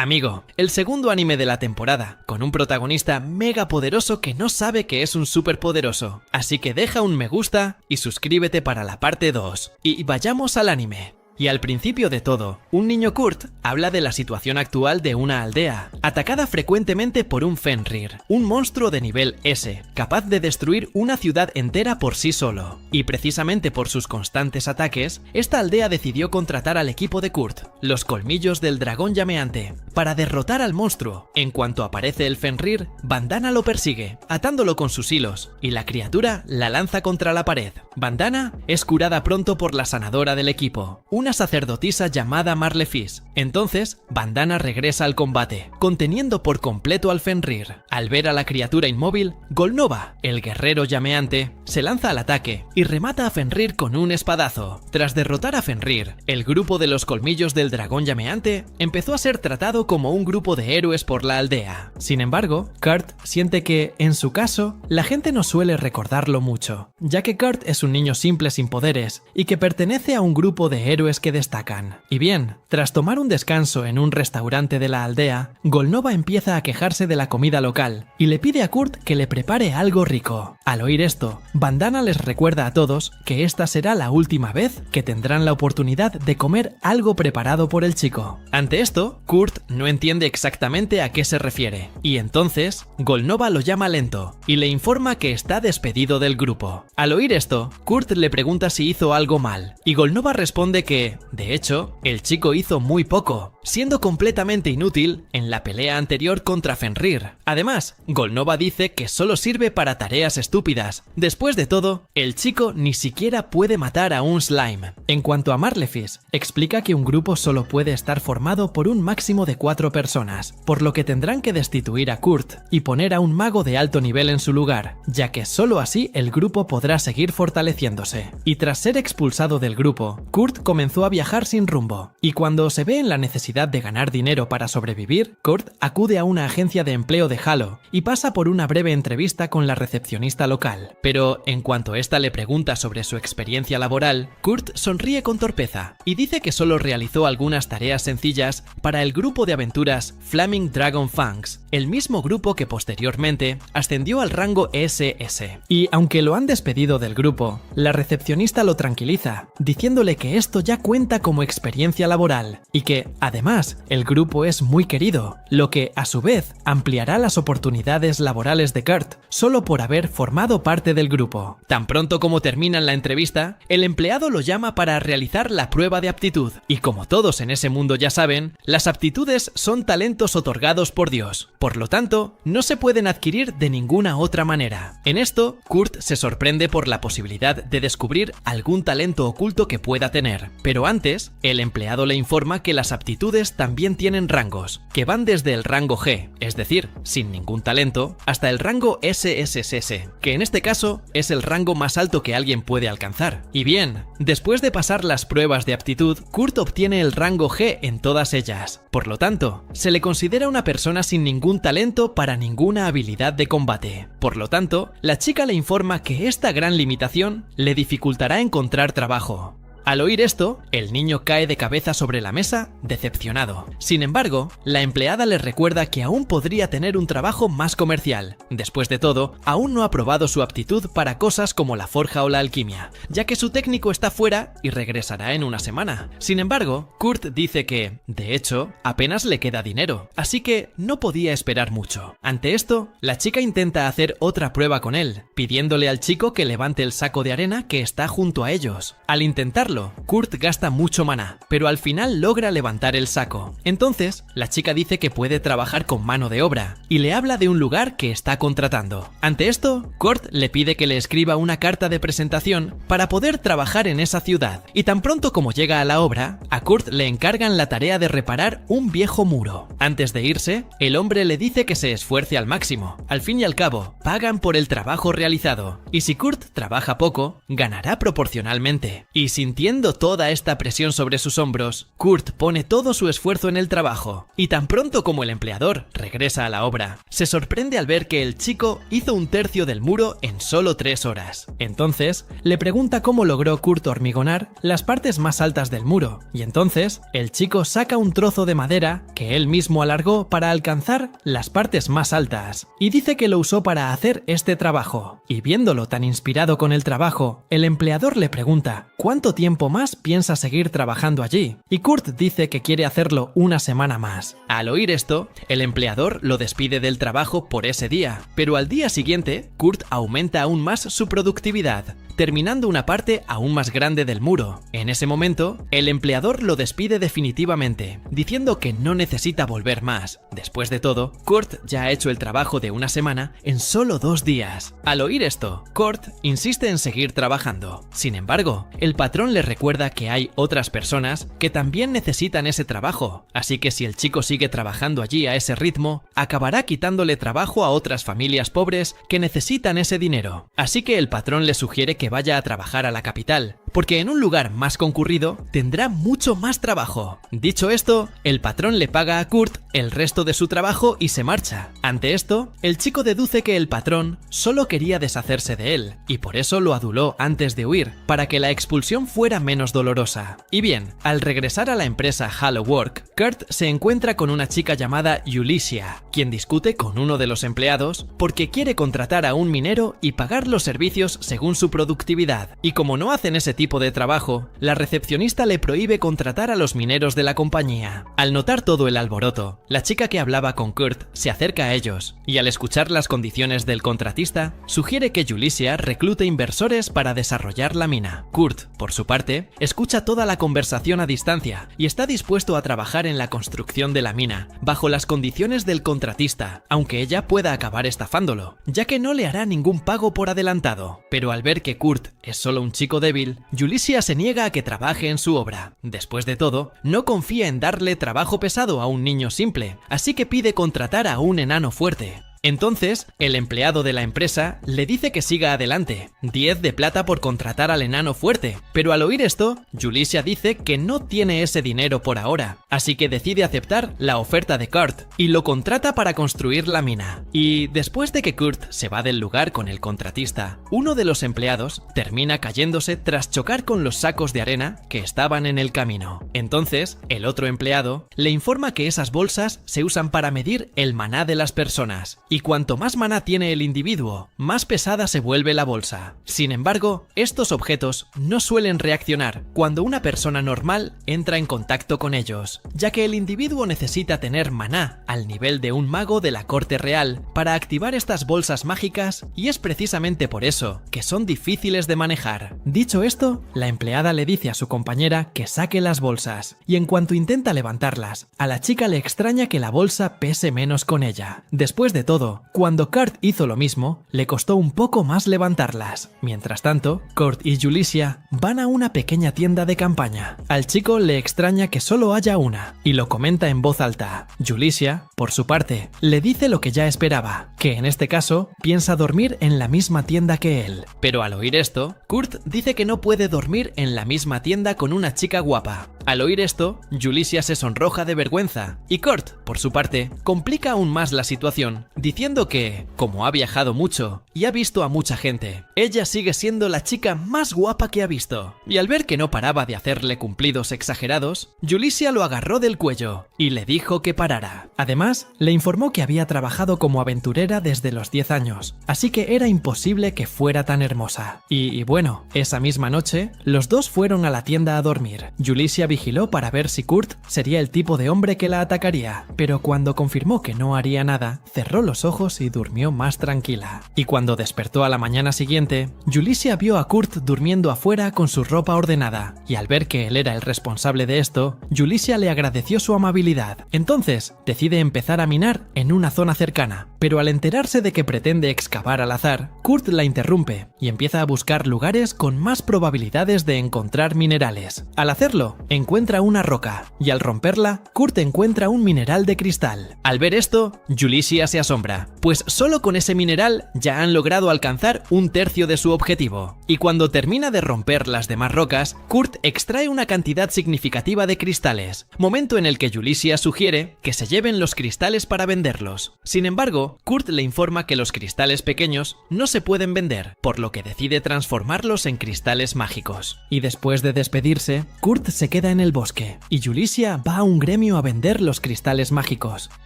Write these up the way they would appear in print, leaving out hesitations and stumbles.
Amigo, el segundo anime de la temporada, con un protagonista mega poderoso que no sabe que es un superpoderoso. Así que deja un me gusta y suscríbete para la parte 2. Y vayamos al anime. Y al principio de todo, un niño Kurt habla de la situación actual de una aldea, atacada frecuentemente por un Fenrir, un monstruo de nivel S, capaz de destruir una ciudad entera por sí solo. Y precisamente por sus constantes ataques, esta aldea decidió contratar al equipo de Kurt, los Colmillos del Dragón Llameante, para derrotar al monstruo. En cuanto aparece el Fenrir, Bandana lo persigue, atándolo con sus hilos, y la criatura la lanza contra la pared. Bandana es curada pronto por la sanadora del equipo, una sacerdotisa llamada Marlefis. Entonces, Bandana regresa al combate, conteniendo por completo al Fenrir. Al ver a la criatura inmóvil, Golnova, el guerrero llameante, se lanza al ataque y remata a Fenrir con un espadazo. Tras derrotar a Fenrir, el grupo de los Colmillos del Dragón Llameante empezó a ser tratado como un grupo de héroes por la aldea. Sin embargo, Kurt siente que, en su caso, la gente no suele recordarlo mucho, ya que Kurt es un niño simple sin poderes y que pertenece a un grupo de héroes que destacan. Y bien, tras tomar un descanso en un restaurante de la aldea, Golnova empieza a quejarse de la comida local y le pide a Kurt que le prepare algo rico. Al oír esto, Bandana les recuerda a todos que esta será la última vez que tendrán la oportunidad de comer algo preparado por el chico. Ante esto, Kurt no entiende exactamente a qué se refiere, y entonces Golnova lo llama lento y le informa que está despedido del grupo. Al oír esto, Kurt le pregunta si hizo algo mal, y Golnova responde que, de hecho, el chico hizo muy poco, siendo completamente inútil en la pelea anterior contra Fenrir. Además, Golnova dice que solo sirve para tareas estúpidas. Después de todo, el chico ni siquiera puede matar a un slime. En cuanto a Marlefis, explica que un grupo solo puede estar formado por un máximo de 4 personas, por lo que tendrán que destituir a Kurt y poner a un mago de alto nivel en su lugar, ya que solo así el grupo podrá seguir fortaleciéndose. Y tras ser expulsado del grupo, Kurt comenzó a viajar sin rumbo, y cuando se ve en la necesidad de ganar dinero para sobrevivir, Kurt acude a una agencia de empleo de Halo y pasa por una breve entrevista con la recepcionista local. Pero en cuanto ésta le pregunta sobre su experiencia laboral, Kurt sonríe con torpeza y dice que solo realizó algunas tareas sencillas para el grupo de aventuras Flaming Dragon Fangs, el mismo grupo que posteriormente ascendió al rango SS. Y aunque lo han despedido del grupo, la recepcionista lo tranquiliza, diciéndole que esto ya cuenta como experiencia laboral y que, además, el grupo es muy querido, lo que, a su vez, ampliará las oportunidades laborales de Kurt, solo por haber formado parte del grupo. Tan pronto como terminan la entrevista, el empleado lo llama para realizar la prueba de aptitud, y como todos en ese mundo ya saben, las aptitudes son talentos otorgados por Dios, por lo tanto, no se pueden adquirir de ninguna otra manera. En esto, Kurt se sorprende por la posibilidad de descubrir algún talento oculto que pueda tener, pero antes, el empleado le informa que las aptitudes también tienen rangos, que van desde el rango G, es decir, sin ningún talento, hasta el rango SSS, que en este caso es el rango más alto que alguien puede alcanzar. Y bien, después de pasar las pruebas de aptitud, Kurt obtiene el rango G en todas ellas. Por lo tanto, se le considera una persona sin ningún talento para ninguna habilidad de combate. Por lo tanto, la chica le informa que esta gran limitación le dificultará encontrar trabajo. Al oír esto, el niño cae de cabeza sobre la mesa, decepcionado. Sin embargo, la empleada le recuerda que aún podría tener un trabajo más comercial. Después de todo, aún no ha probado su aptitud para cosas como la forja o la alquimia, ya que su técnico está fuera y regresará en una semana. Sin embargo, Kurt dice que, de hecho, apenas le queda dinero, así que no podía esperar mucho. Ante esto, la chica intenta hacer otra prueba con él, pidiéndole al chico que levante el saco de arena que está junto a ellos. Al intentarlo, Kurt gasta mucho maná, pero al final logra levantar el saco. Entonces, la chica dice que puede trabajar con mano de obra y le habla de un lugar que está contratando. Ante esto, Kurt le pide que le escriba una carta de presentación para poder trabajar en esa ciudad. Y tan pronto como llega a la obra, a Kurt le encargan la tarea de reparar un viejo muro. Antes de irse, el hombre le dice que se esfuerce al máximo. Al fin y al cabo, pagan por el trabajo realizado. Y si Kurt trabaja poco, ganará proporcionalmente. Y sintiendo Viendo toda esta presión sobre sus hombros, Kurt pone todo su esfuerzo en el trabajo, y tan pronto como el empleador regresa a la obra, se sorprende al ver que el chico hizo un tercio del muro en solo 3 horas. Entonces, le pregunta cómo logró Kurt hormigonar las partes más altas del muro, y entonces el chico saca un trozo de madera que él mismo alargó para alcanzar las partes más altas, y dice que lo usó para hacer este trabajo. Y viéndolo tan inspirado con el trabajo, el empleador le pregunta ¿cuánto tiempo más piensa seguir trabajando allí? Y Kurt dice que quiere hacerlo una semana más. Al oír esto, el empleador lo despide del trabajo por ese día, pero al día siguiente, Kurt aumenta aún más su productividad, terminando una parte aún más grande del muro. En ese momento, el empleador lo despide definitivamente, diciendo que no necesita volver más. Después de todo, Kurt ya ha hecho el trabajo de una semana en solo 2 días. Al oír esto, Kurt insiste en seguir trabajando. Sin embargo, el patrón le recuerda que hay otras personas que también necesitan ese trabajo, así que si el chico sigue trabajando allí a ese ritmo, acabará quitándole trabajo a otras familias pobres que necesitan ese dinero. Así que el patrón le sugiere que vaya a trabajar a la capital, porque en un lugar más concurrido tendrá mucho más trabajo. Dicho esto, el patrón le paga a Kurt el resto de su trabajo y se marcha. Ante esto, el chico deduce que el patrón solo quería deshacerse de él, y por eso lo aduló antes de huir, para que la expulsión fuera menos dolorosa. Y bien, al regresar a la empresa Hello Work, Kurt se encuentra con una chica llamada Julissa, quien discute con uno de los empleados porque quiere contratar a un minero y pagar los servicios según su productividad. Y como no hacen ese tipo de trabajo, la recepcionista le prohíbe contratar a los mineros de la compañía. Al notar todo el alboroto, la chica que hablaba con Kurt se acerca a ellos, y al escuchar las condiciones del contratista, sugiere que Julissa reclute inversores para desarrollar la mina. Kurt, por su parte, escucha toda la conversación a distancia y está dispuesto a trabajar en la construcción de la mina, bajo las condiciones del contratista, aunque ella pueda acabar estafándolo, ya que no le hará ningún pago por adelantado. Pero al ver que Kurt es solo un chico débil, Julissa se niega a que trabaje en su obra. Después de todo, no confía en darle trabajo pesado a un niño simple, así que pide contratar a un enano fuerte. Entonces, el empleado de la empresa le dice que siga adelante, 10 de plata por contratar al enano fuerte, pero al oír esto, Julissa dice que no tiene ese dinero por ahora, así que decide aceptar la oferta de Kurt y lo contrata para construir la mina. Y después de que Kurt se va del lugar con el contratista, uno de los empleados termina cayéndose tras chocar con los sacos de arena que estaban en el camino. Entonces, el otro empleado le informa que esas bolsas se usan para medir el maná de las personas, y cuanto más maná tiene el individuo, más pesada se vuelve la bolsa. Sin embargo, estos objetos no suelen reaccionar cuando una persona normal entra en contacto con ellos, ya que el individuo necesita tener maná al nivel de un mago de la corte real para activar estas bolsas mágicas, y es precisamente por eso que son difíciles de manejar. Dicho esto, la empleada le dice a su compañera que saque las bolsas, y en cuanto intenta levantarlas, a la chica le extraña que la bolsa pese menos con ella. Después de todo, cuando Kurt hizo lo mismo, le costó un poco más levantarlas. Mientras tanto, Kurt y Julissa van a una pequeña tienda de campaña. Al chico le extraña que solo haya una, y lo comenta en voz alta. Julissa, por su parte, le dice lo que ya esperaba, que en este caso piensa dormir en la misma tienda que él. Pero al oír esto, Kurt dice que no puede dormir en la misma tienda con una chica guapa. Al oír esto, Julissa se sonroja de vergüenza, y Kurt, por su parte, complica aún más la situación, diciendo que, como ha viajado mucho y ha visto a mucha gente, ella sigue siendo la chica más guapa que ha visto. Y al ver que no paraba de hacerle cumplidos exagerados, Julissa lo agarró del cuello y le dijo que parara. Además, le informó que había trabajado como aventurera desde los 10 años, así que era imposible que fuera tan hermosa. Y bueno, esa misma noche, los dos fueron a la tienda a dormir. Julissa vigiló para ver si Kurt sería el tipo de hombre que la atacaría, pero cuando confirmó que no haría nada, cerró los ojos y durmió más tranquila. Y cuando despertó a la mañana siguiente, Julissa vio a Kurt durmiendo afuera con su ropa ordenada, y al ver que él era el responsable de esto, Julissa le agradeció su amabilidad. Entonces, decide empezar a minar en una zona cercana, pero al enterarse de que pretende excavar al azar, Kurt la interrumpe y empieza a buscar lugares con más probabilidades de encontrar minerales. Al hacerlo, encuentra una roca, y al romperla, Kurt encuentra un mineral de cristal. Al ver esto, Julissa se asombra asombra, pues solo con ese mineral ya han logrado alcanzar un tercio de su objetivo. Y cuando termina de romper las demás rocas, Kurt extrae una cantidad significativa de cristales, momento en el que Julissa sugiere que se lleven los cristales para venderlos. Sin embargo, Kurt le informa que los cristales pequeños no se pueden vender, por lo que decide transformarlos en cristales mágicos. Y después de despedirse, Kurt se queda en el bosque, y Julissa va a un gremio a vender los cristales mágicos.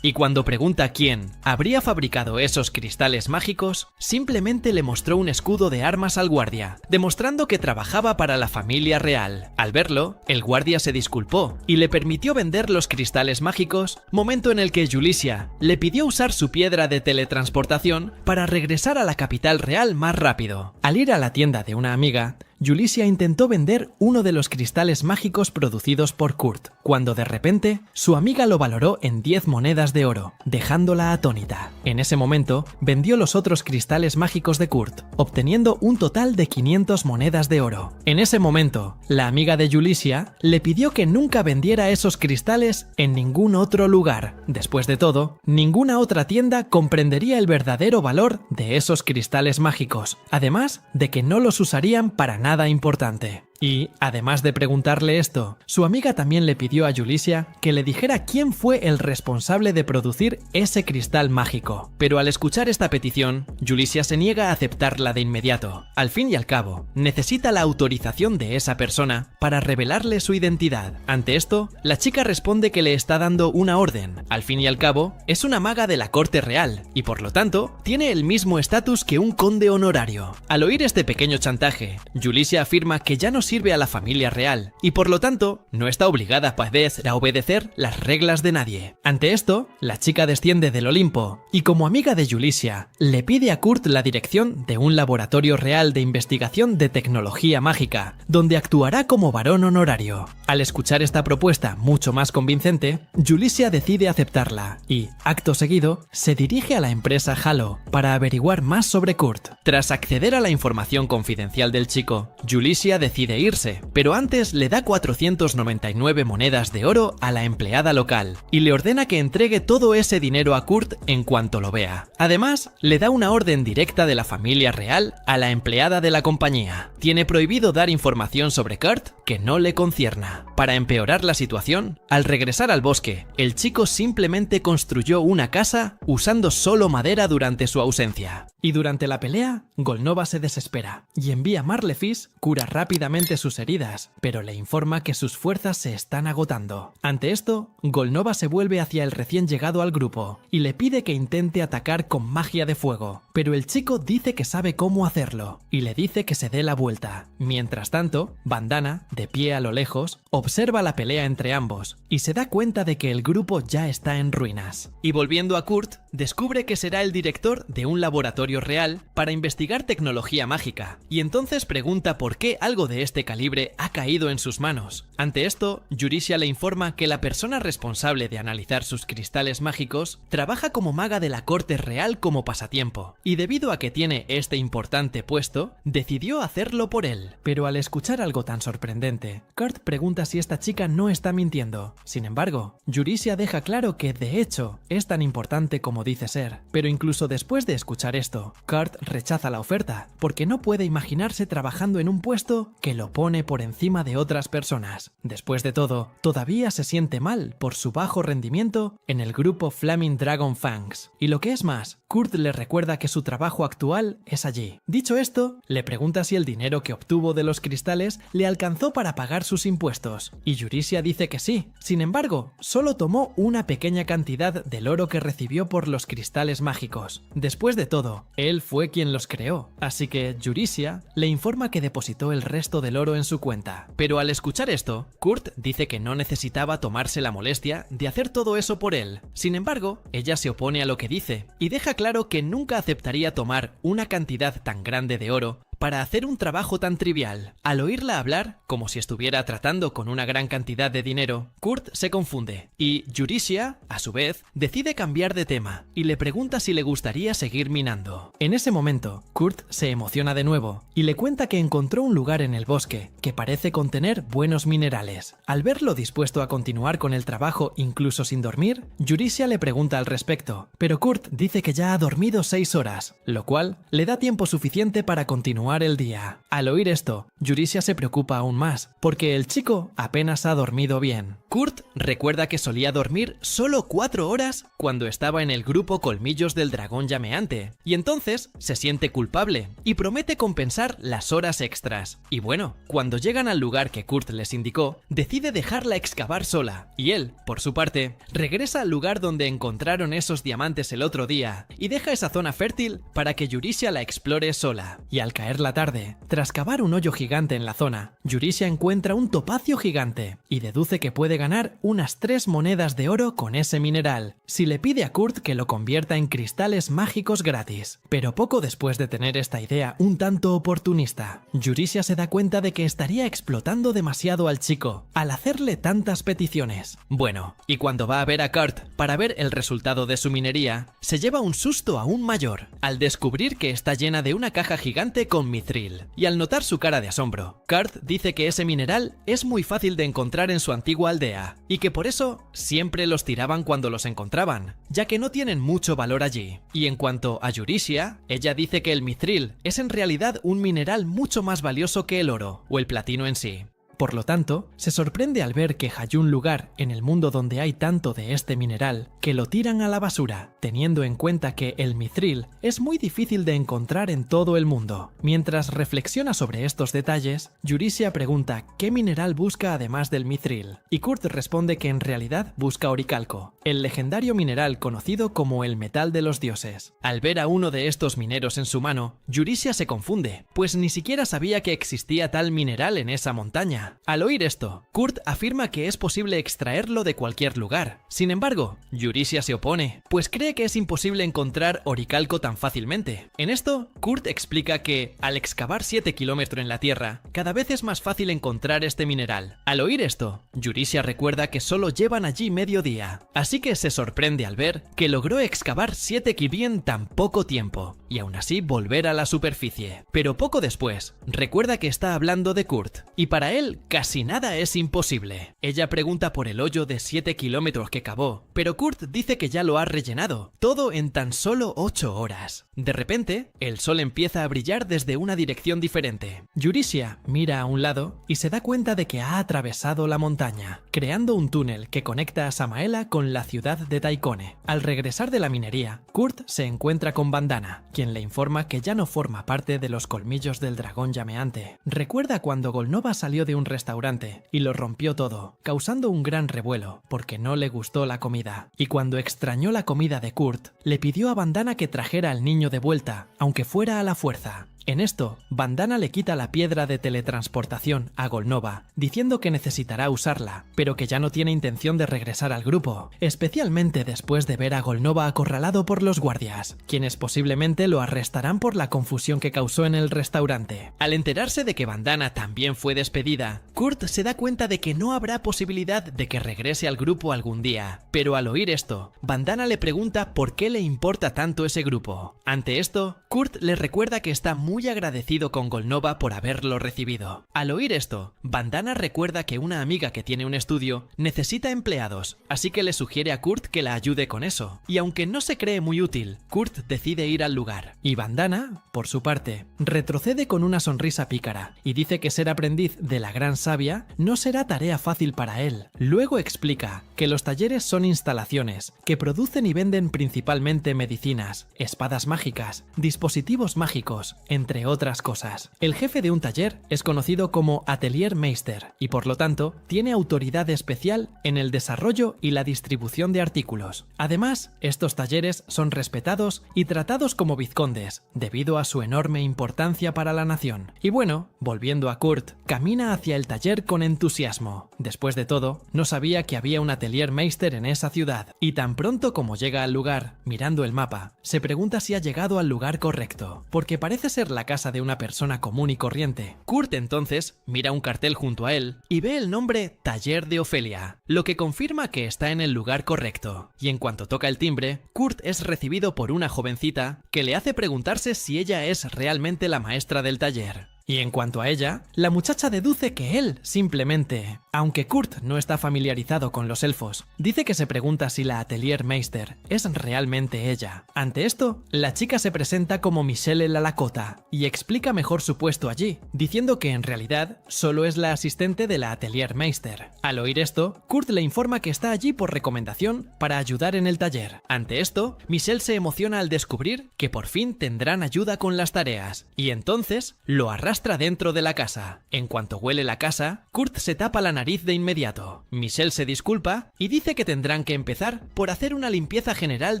Y cuando pregunta quién habría fabricado esos cristales mágicos, simplemente le mostró un escudo de armas al guardia, demostrando que trabajaba para la familia real. Al verlo, el guardia se disculpó y le permitió vender los cristales mágicos, momento en el que Julissa le pidió usar su piedra de teletransportación para regresar a la capital real más rápido. Al ir a la tienda de una amiga, Julissa intentó vender uno de los cristales mágicos producidos por Kurt, cuando de repente su amiga lo valoró en 10 monedas de oro, dejándola atónita. En ese momento, vendió los otros cristales mágicos de Kurt, obteniendo un total de 500 monedas de oro. En ese momento, la amiga de Julissa le pidió que nunca vendiera esos cristales en ningún otro lugar. Después de todo, ninguna otra tienda comprendería el verdadero valor de esos cristales mágicos, además de que no los usarían para nada importante. Y, además de preguntarle esto, su amiga también le pidió a Julissa que le dijera quién fue el responsable de producir ese cristal mágico. Pero al escuchar esta petición, Julissa se niega a aceptarla de inmediato. Al fin y al cabo, necesita la autorización de esa persona para revelarle su identidad. Ante esto, la chica responde que le está dando una orden. Al fin y al cabo, es una maga de la corte real, y por lo tanto, tiene el mismo estatus que un conde honorario. Al oír este pequeño chantaje, Julissa afirma que ya no sirve a la familia real y por lo tanto no está obligada a obedecer las reglas de nadie. Ante esto, la chica desciende del Olimpo y como amiga de Julissa le pide a Kurt la dirección de un laboratorio real de investigación de tecnología mágica, donde actuará como varón honorario. Al escuchar esta propuesta mucho más convincente, Julissa decide aceptarla y, acto seguido, se dirige a la empresa Halo para averiguar más sobre Kurt. Tras acceder a la información confidencial del chico, Julissa decide irse, pero antes le da 499 monedas de oro a la empleada local y le ordena que entregue todo ese dinero a Kurt en cuanto lo vea. Además, le da una orden directa de la familia real a la empleada de la compañía. Tiene prohibido dar información sobre Kurt que no le concierna. Para empeorar la situación, al regresar al bosque, el chico simplemente construyó una casa usando solo madera durante su ausencia. Y durante la pelea, Golnova se desespera y envía a Marlefis cura rápidamente sus heridas, pero le informa que sus fuerzas se están agotando. Ante esto, Golnova se vuelve hacia el recién llegado al grupo y le pide que intente atacar con magia de fuego, pero el chico dice que sabe cómo hacerlo y le dice que se dé la vuelta. Mientras tanto, Bandana, de pie a lo lejos, observa la pelea entre ambos y se da cuenta de que el grupo ya está en ruinas. Y volviendo a Kurt, descubre que será el director de un laboratorio real para investigar tecnología mágica, y entonces pregunta por qué algo de este calibre ha caído en sus manos. Ante esto, Julissa le informa que la persona responsable de analizar sus cristales mágicos trabaja como maga de la corte real como pasatiempo, y debido a que tiene este importante puesto, decidió hacerlo por él. Pero al escuchar algo tan sorprendente, Kurt pregunta si esta chica no está mintiendo. Sin embargo, Julissa deja claro que de hecho es tan importante como dice ser, pero incluso después de escuchar esto, Kurt rechaza la oferta porque no puede imaginarse trabajando en un puesto que lo pone por encima de otras personas. Después de todo, todavía se siente mal por su bajo rendimiento en el grupo Flaming Dragon Fangs, y lo que es más, Kurt le recuerda que su trabajo actual es allí. Dicho esto, le pregunta si el dinero que obtuvo de los cristales le alcanzó para pagar sus impuestos, y Julissa dice que sí. Sin embargo, solo tomó una pequeña cantidad del oro que recibió por los cristales mágicos. Después de todo, él fue quien los creó, así que Julissa le informa que depositó el resto del oro en su cuenta. Pero al escuchar esto, Kurt dice que no necesitaba tomarse la molestia de hacer todo eso por él. Sin embargo, ella se opone a lo que dice y deja claro que nunca aceptaría tomar una cantidad tan grande de oro para hacer un trabajo tan trivial. Al oírla hablar, como si estuviera tratando con una gran cantidad de dinero, Kurt se confunde y Eurysia, a su vez, decide cambiar de tema y le pregunta si le gustaría seguir minando. En ese momento, Kurt se emociona de nuevo y le cuenta que encontró un lugar en el bosque que parece contener buenos minerales. Al verlo dispuesto a continuar con el trabajo incluso sin dormir, Eurysia le pregunta al respecto, pero Kurt dice que ya ha dormido 6 horas, lo cual le da tiempo suficiente para continuar el día. Al oír esto, Eurysia se preocupa aún más, porque el chico apenas ha dormido bien. Kurt recuerda que solía dormir solo 4 horas cuando estaba en el grupo Colmillos del Dragón Llameante, y entonces se siente culpable y promete compensar las horas extras. Y bueno, cuando llegan al lugar que Kurt les indicó, decide dejarla excavar sola, y él, por su parte, regresa al lugar donde encontraron esos diamantes el otro día y deja esa zona fértil para que Eurysia la explore sola. Y al caer la tarde, tras cavar un hoyo gigante en la zona, Eurysia encuentra un topacio gigante y deduce que puede ganar unas 3 monedas de oro con ese mineral, si le pide a Kurt que lo convierta en cristales mágicos gratis. Pero poco después de tener esta idea un tanto oportunista, Eurysia se da cuenta de que estaría explotando demasiado al chico al hacerle tantas peticiones. Bueno, y cuando va a ver a Kurt para ver el resultado de su minería, se lleva un susto aún mayor al descubrir que está llena de una caja gigante con mithril, y al notar su cara de asombro, Kurt dice que ese mineral es muy fácil de encontrar en su antigua aldea y que por eso siempre los tiraban cuando los encontraban, ya que no tienen mucho valor allí. Y en cuanto a Eurysia, ella dice que el mithril es en realidad un mineral mucho más valioso que el oro o el platino en sí. Por lo tanto, se sorprende al ver que hay un lugar en el mundo donde hay tanto de este mineral que lo tiran a la basura, teniendo en cuenta que el mithril es muy difícil de encontrar en todo el mundo. Mientras reflexiona sobre estos detalles, Eurysia pregunta qué mineral busca además del mithril, y Kurt responde que en realidad busca oricalco, el legendario mineral conocido como el metal de los dioses. Al ver a uno de estos mineros en su mano, Eurysia se confunde, pues ni siquiera sabía que existía tal mineral en esa montaña. Al oír esto, Kurt afirma que es posible extraerlo de cualquier lugar. Sin embargo, Eurysia se opone, pues cree que es imposible encontrar oricalco tan fácilmente. En esto, Kurt explica que, al excavar 7 kilómetros en la tierra, cada vez es más fácil encontrar este mineral. Al oír esto, Eurysia recuerda que solo llevan allí medio día, así que se sorprende al ver que logró excavar 7 kb en tan poco tiempo, y aún así volver a la superficie. Pero poco después, recuerda que está hablando de Kurt, y para él casi nada es imposible. Ella pregunta por el hoyo de 7 kilómetros que cavó, pero Kurt dice que ya lo ha rellenado, todo en tan solo 8 horas. De repente, el sol empieza a brillar desde una dirección diferente. Eurysia mira a un lado y se da cuenta de que ha atravesado la montaña, creando un túnel que conecta a Samaela con la ciudad de Taikone. Al regresar de la minería, Kurt se encuentra con Bandana, quien le informa que ya no forma parte de los Colmillos del Dragón Llameante. Recuerda cuando Golnova salió de un restaurante y lo rompió todo, causando un gran revuelo porque no le gustó la comida. Y cuando extrañó la comida de Kurt, le pidió a Bandana que trajera al niño de vuelta, aunque fuera a la fuerza. En esto, Bandana le quita la piedra de teletransportación a Golnova, diciendo que necesitará usarla, pero que ya no tiene intención de regresar al grupo, especialmente después de ver a Golnova acorralado por los guardias, quienes posiblemente lo arrestarán por la confusión que causó en el restaurante. Al enterarse de que Bandana también fue despedida, Kurt se da cuenta de que no habrá posibilidad de que regrese al grupo algún día, pero al oír esto, Bandana le pregunta por qué le importa tanto ese grupo. Ante esto, Kurt le recuerda que está muy agradecido con Golnova por haberlo recibido. Al oír esto, Bandana recuerda que una amiga que tiene un estudio necesita empleados, así que le sugiere a Kurt que la ayude con eso. Y aunque no se cree muy útil, Kurt decide ir al lugar. Y Bandana, por su parte, retrocede con una sonrisa pícara y dice que ser aprendiz de la gran sabia no será tarea fácil para él. Luego explica que los talleres son instalaciones que producen y venden principalmente medicinas, espadas mágicas, dispositivos mágicos, entre otras cosas. El jefe de un taller es conocido como Atelier Meister y por lo tanto tiene autoridad especial en el desarrollo y la distribución de artículos. Además, estos talleres son respetados y tratados como vizcondes debido a su enorme importancia para la nación. Y bueno, volviendo a Kurt, camina hacia el taller con entusiasmo. Después de todo, no sabía que había un atelier Atelier Meister en esa ciudad, y tan pronto como llega al lugar, mirando el mapa, se pregunta si ha llegado al lugar correcto, porque parece ser la casa de una persona común y corriente. Kurt entonces mira un cartel junto a él y ve el nombre Taller de Ofelia, lo que confirma que está en el lugar correcto, y en cuanto toca el timbre, Kurt es recibido por una jovencita que le hace preguntarse si ella es realmente la maestra del taller. Y en cuanto a ella, la muchacha deduce que él simplemente, aunque Kurt no está familiarizado con los elfos, dice que se pregunta si la Atelier Meister es realmente ella. Ante esto, la chica se presenta como Michelle la Lakota y explica mejor su puesto allí, diciendo que en realidad solo es la asistente de la Atelier Meister. Al oír esto, Kurt le informa que está allí por recomendación para ayudar en el taller. Ante esto, Michelle se emociona al descubrir que por fin tendrán ayuda con las tareas, y entonces lo arrastra dentro de la casa. En cuanto huele la casa, Kurt se tapa la nariz de inmediato. Michelle se disculpa y dice que tendrán que empezar por hacer una limpieza general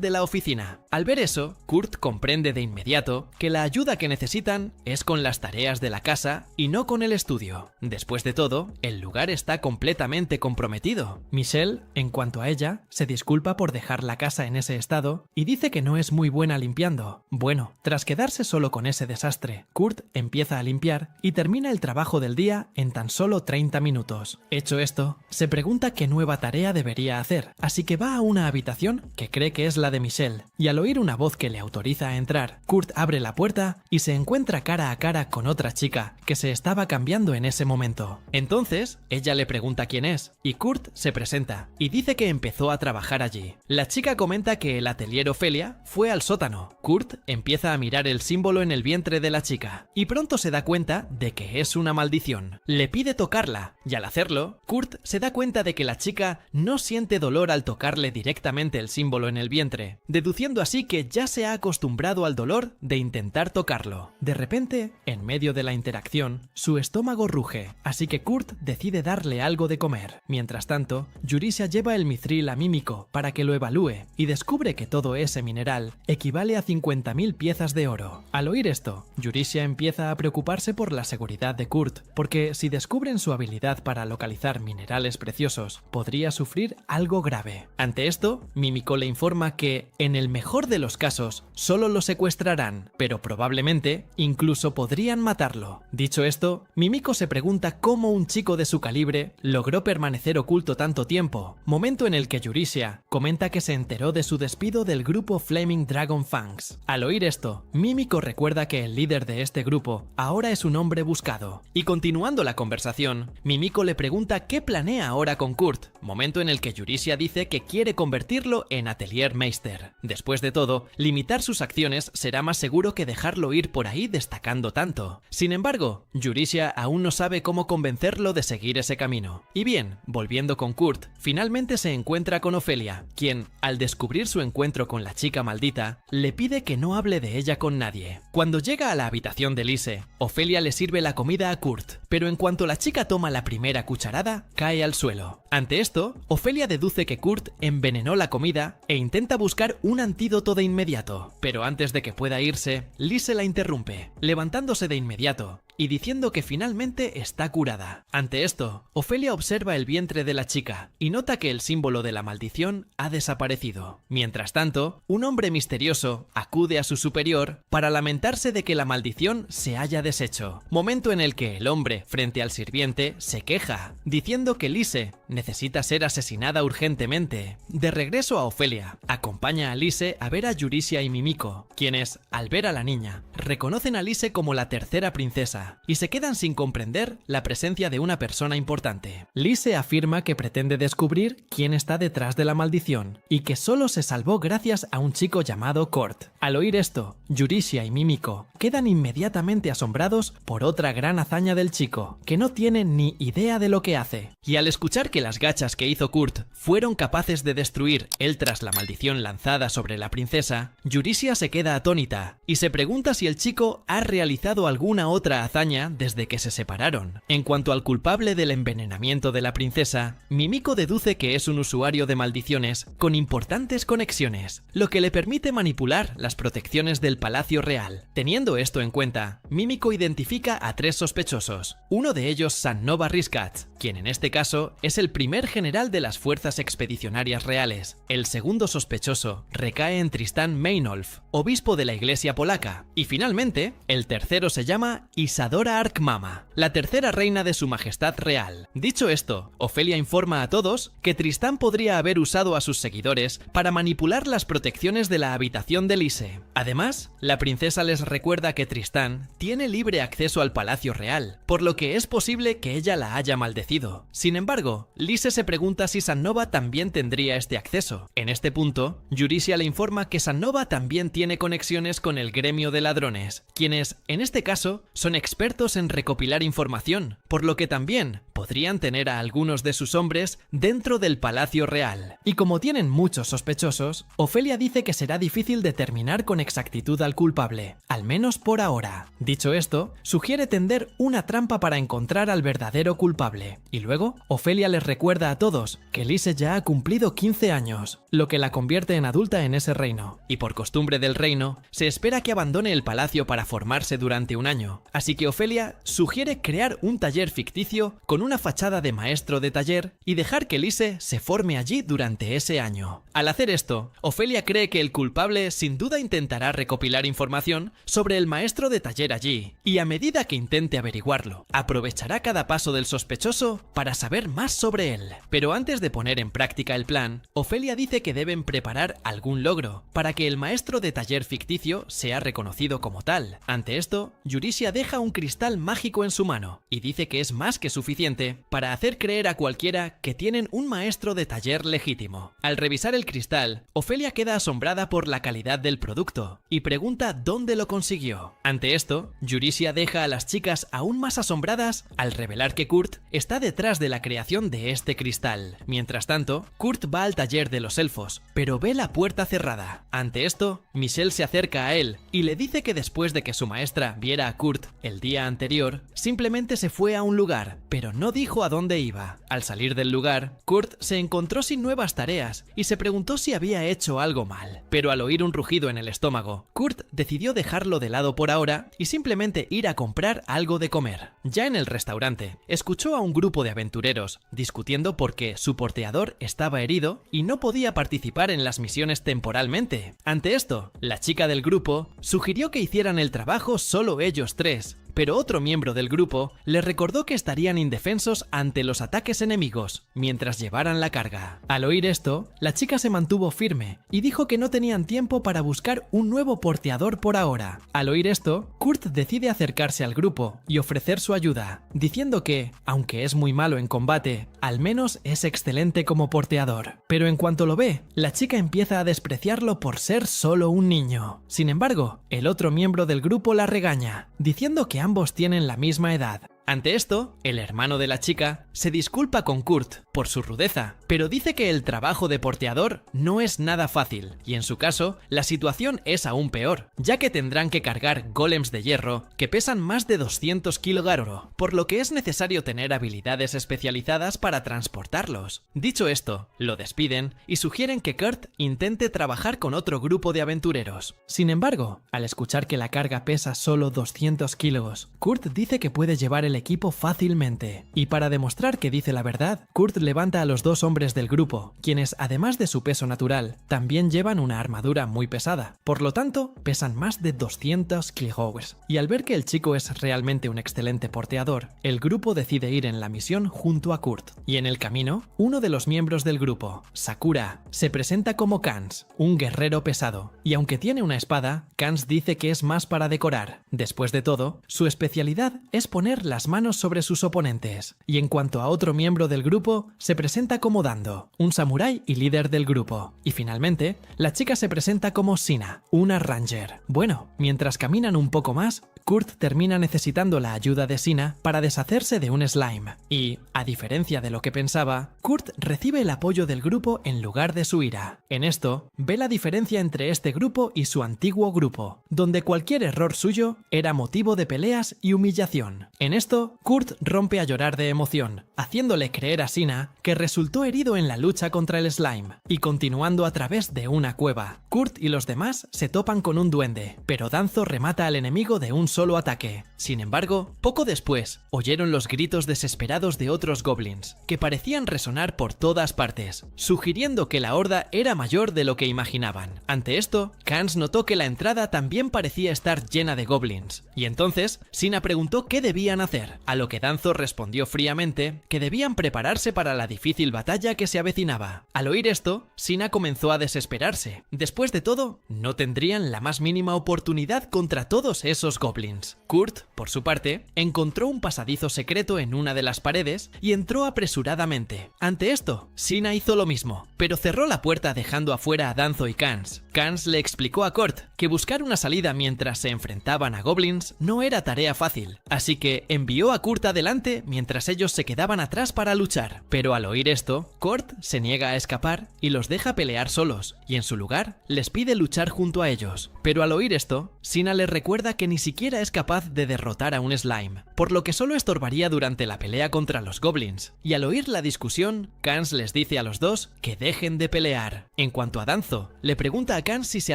de la oficina. Al ver eso, Kurt comprende de inmediato que la ayuda que necesitan es con las tareas de la casa y no con el estudio. Después de todo, el lugar está completamente comprometido. Michelle, en cuanto a ella, se disculpa por dejar la casa en ese estado y dice que no es muy buena limpiando. Bueno, tras quedarse solo con ese desastre, Kurt empieza a limpiar y termina el trabajo del día en tan solo 30 minutos. Hecho esto, se pregunta qué nueva tarea debería hacer, así que va a una habitación que cree que es la de Michelle, y al oír una voz que le autoriza a entrar, Kurt abre la puerta y se encuentra cara a cara con otra chica que se estaba cambiando en ese momento. Entonces, ella le pregunta quién es, y Kurt se presenta y dice que empezó a trabajar allí. La chica comenta que el Atelier Ofelia fue al sótano. Kurt empieza a mirar el símbolo en el vientre de la chica, y pronto se da cuenta de que es una maldición. Le pide tocarla, y al hacerlo, Kurt se da cuenta de que la chica no siente dolor al tocarle directamente el símbolo en el vientre, deduciendo así que ya se ha acostumbrado al dolor de intentar tocarlo. De repente, en medio de la interacción, su estómago ruge, así que Kurt decide darle algo de comer. Mientras tanto, Yurisia lleva el mithril a Mímico para que lo evalúe, y descubre que todo ese mineral equivale a 50.000 piezas de oro. Al oír esto, Yurisia empieza a preocuparse por la seguridad de Kurt, porque si descubren su habilidad para localizar minerales preciosos, podría sufrir algo grave. Ante esto, Mímico le informa que, en el mejor de los casos, solo lo secuestrarán, pero probablemente incluso podrían matarlo. Dicho esto, Mímico se pregunta cómo un chico de su calibre logró permanecer oculto tanto tiempo, momento en el que Yurisia comenta que se enteró de su despido del grupo Flaming Dragon Fangs. Al oír esto, Mímico recuerda que el líder de este grupo ahora es un hombre buscado. Y continuando la conversación, Mímico le pregunta qué planea ahora con Kurt, momento en el que Yurisia dice que quiere convertirlo en Atelier Meister. Después de todo, limitar sus acciones será más seguro que dejarlo ir por ahí destacando tanto. Sin embargo, Yurisia aún no sabe cómo convencerlo de seguir ese camino. Y bien, volviendo con Kurt, finalmente se encuentra con Ofelia, quien, al descubrir su encuentro con la chica maldita, le pide que no hable de ella con nadie. Cuando llega a la habitación de Lise, Ofelia le sirve la comida a Kurt, pero en cuanto la chica toma la primera cucharada, cae al suelo. Ante esto, Ofelia deduce que Kurt envenenó la comida e intenta buscar un antídoto de inmediato, pero antes de que pueda irse, Lise la interrumpe, levantándose de inmediato y diciendo que finalmente está curada. Ante esto, Ofelia observa el vientre de la chica y nota que el símbolo de la maldición ha desaparecido. Mientras tanto, un hombre misterioso acude a su superior para lamentarse de que la maldición se haya deshecho, momento en el que el hombre, frente al sirviente, se queja, diciendo que Lise necesita ser asesinada urgentemente. De regreso a Ofelia, acompaña a Lise a ver a Yurisia y Mímico, quienes, al ver a la niña, reconocen a Lise como la tercera princesa y se quedan sin comprender la presencia de una persona importante. Lise afirma que pretende descubrir quién está detrás de la maldición y que solo se salvó gracias a un chico llamado Kurt. Al oír esto, Yurisia y Mímico quedan inmediatamente asombrados por otra gran hazaña del chico, que no tiene ni idea de lo que hace. Y al escuchar que las gachas que hizo Kurt fueron capaces de destruir él tras la maldición lanzada sobre la princesa, Yurisia se queda atónita y se pregunta si el chico ha realizado alguna otra hazaña desde que se separaron. En cuanto al culpable del envenenamiento de la princesa, Mímico deduce que es un usuario de maldiciones con importantes conexiones, lo que le permite manipular las las protecciones del Palacio Real. Teniendo esto en cuenta, Mímico identifica a 3 sospechosos, uno de ellos San-Nova Riscat, quien en este caso es el primer general de las fuerzas expedicionarias reales. El segundo sospechoso recae en Tristán Meinolf, obispo de la iglesia polaca, y finalmente, el tercero se llama Isadora Arkmama, la tercera reina de su majestad real. Dicho esto, Ofelia informa a todos que Tristán podría haber usado a sus seguidores para manipular las protecciones de la habitación de Lise. Además, la princesa les recuerda que Tristán tiene libre acceso al Palacio Real, por lo que es posible que ella la haya maldecido. Sin embargo, Lise se pregunta si San-Nova también tendría este acceso. En este punto, Yurisia le informa que San-Nova también tiene conexiones con el gremio de ladrones, quienes, en este caso, son expertos en recopilar información, por lo que también podrían tener a algunos de sus hombres dentro del Palacio Real. Y como tienen muchos sospechosos, Ofelia dice que será difícil determinar con exactitud al culpable, al menos por ahora. Dicho esto, sugiere tender una trampa para encontrar al verdadero culpable. Y luego, Ofelia les recuerda a todos que Lise ya ha cumplido 15 años, lo que la convierte en adulta en ese reino. Y por costumbre del reino, se espera que abandone el palacio para formarse durante un año. Así que Ofelia sugiere crear un taller ficticio con una fachada de maestro de taller y dejar que Lise se forme allí durante ese año. Al hacer esto, Ofelia cree que el culpable sin duda intentará recopilar información sobre el maestro de taller allí, y a medida que intente averiguarlo, aprovechará cada paso del sospechoso para saber más sobre él. Pero antes de poner en práctica el plan, Ofelia dice que deben preparar algún logro para que el maestro de taller ficticio sea reconocido como tal. Ante esto, Yurisia deja un cristal mágico en su mano y dice que es más que suficiente para hacer creer a cualquiera que tienen un maestro de taller legítimo. Al revisar el cristal, Ofelia queda asombrada por la calidad del producto y pregunta dónde lo consiguió. Ante esto, Yurisia deja a las chicas aún más asombradas al revelar que Kurt está detrás de la creación de este cristal. Mientras tanto, Kurt va al taller de los elfos, pero ve la puerta cerrada. Ante esto, Michelle se acerca a él y le dice que después de que su maestra viera a Kurt el día anterior, simplemente se fue a un lugar, pero no dijo a dónde iba. Al salir del lugar, Kurt se encontró sin nuevas tareas y se preguntó si había hecho algo mal. Pero al oír un rugido en el estómago, Kurt decidió dejarlo de lado por ahora y simplemente ir a comprar algo de comer. Ya en el restaurante, escuchó a un grupo de aventureros discutiendo porque su porteador estaba herido y no podía participar en las misiones temporalmente. Ante esto, la chica del grupo sugirió que hicieran el trabajo solo ellos 3, pero otro miembro del grupo le recordó que estarían indefensos ante los ataques enemigos mientras llevaran la carga. Al oír esto, la chica se mantuvo firme y dijo que no tenían tiempo para buscar un nuevo porteador por ahora. Al oír esto, Kurt decide acercarse al grupo y ofrecer su ayuda, diciendo que, aunque es muy malo en combate, al menos es excelente como porteador. Pero en cuanto lo ve, la chica empieza a despreciarlo por ser solo un niño. Sin embargo, el otro miembro del grupo la regaña, diciendo que ambos tienen la misma edad. Ante esto, el hermano de la chica se disculpa con Kurt por su rudeza, pero dice que el trabajo de porteador no es nada fácil, y en su caso, la situación es aún peor, ya que tendrán que cargar golems de hierro que pesan más de 200 kg, por lo que es necesario tener habilidades especializadas para transportarlos. Dicho esto, lo despiden y sugieren que Kurt intente trabajar con otro grupo de aventureros. Sin embargo, al escuchar que la carga pesa solo 200 kilos, Kurt dice que puede llevar el equipo fácilmente. Y para demostrar que dice la verdad, Kurt levanta a los 2 hombres del grupo, quienes además de su peso natural, también llevan una armadura muy pesada. Por lo tanto, pesan más de 200 kilogramos. Y al ver que el chico es realmente un excelente porteador, el grupo decide ir en la misión junto a Kurt. Y en el camino, uno de los miembros del grupo, Sakura, se presenta como Kans, un guerrero pesado. Y aunque tiene una espada, Kans dice que es más para decorar. Después de todo, su especialidad es poner las manos sobre sus oponentes. Y en cuanto a otro miembro del grupo, se presenta como Dando, un samurái y líder del grupo. Y finalmente, la chica se presenta como Sina, una ranger. Bueno, mientras caminan un poco más, Kurt termina necesitando la ayuda de Sina para deshacerse de un slime. Y, a diferencia de lo que pensaba, Kurt recibe el apoyo del grupo en lugar de su ira. En esto, ve la diferencia entre este grupo y su antiguo grupo, donde cualquier error suyo era motivo de peleas y humillación. En esto, Kurt rompe a llorar de emoción, haciéndole creer a Sina que resultó herido perdido en la lucha contra el slime, y continuando a través de una cueva. Kurt y los demás se topan con un duende, pero Danzo remata al enemigo de un solo ataque. Sin embargo, poco después, oyeron los gritos desesperados de otros goblins, que parecían resonar por todas partes, sugiriendo que la horda era mayor de lo que imaginaban. Ante esto, Kans notó que la entrada también parecía estar llena de goblins, y entonces Sina preguntó qué debían hacer, a lo que Danzo respondió fríamente que debían prepararse para la difícil batalla que se avecinaba. Al oír esto, Sina comenzó a desesperarse. Después de todo, no tendrían la más mínima oportunidad contra todos esos goblins. Kurt, por su parte, encontró un pasadizo secreto en una de las paredes y entró apresuradamente. Ante esto, Sina hizo lo mismo, pero cerró la puerta dejando afuera a Danzo y Kans. Kans le explicó a Kurt que buscar una salida mientras se enfrentaban a goblins no era tarea fácil, así que envió a Kurt adelante mientras ellos se quedaban atrás para luchar. Pero al oír esto, Kurt se niega a escapar y los deja pelear solos, y en su lugar les pide luchar junto a ellos. Pero al oír esto, Sina les recuerda que ni siquiera es capaz de derrotar a un slime, por lo que solo estorbaría durante la pelea contra los goblins. Y al oír la discusión, Kans les dice a los dos que dejen de pelear. En cuanto a Danzo, le pregunta a Kans si se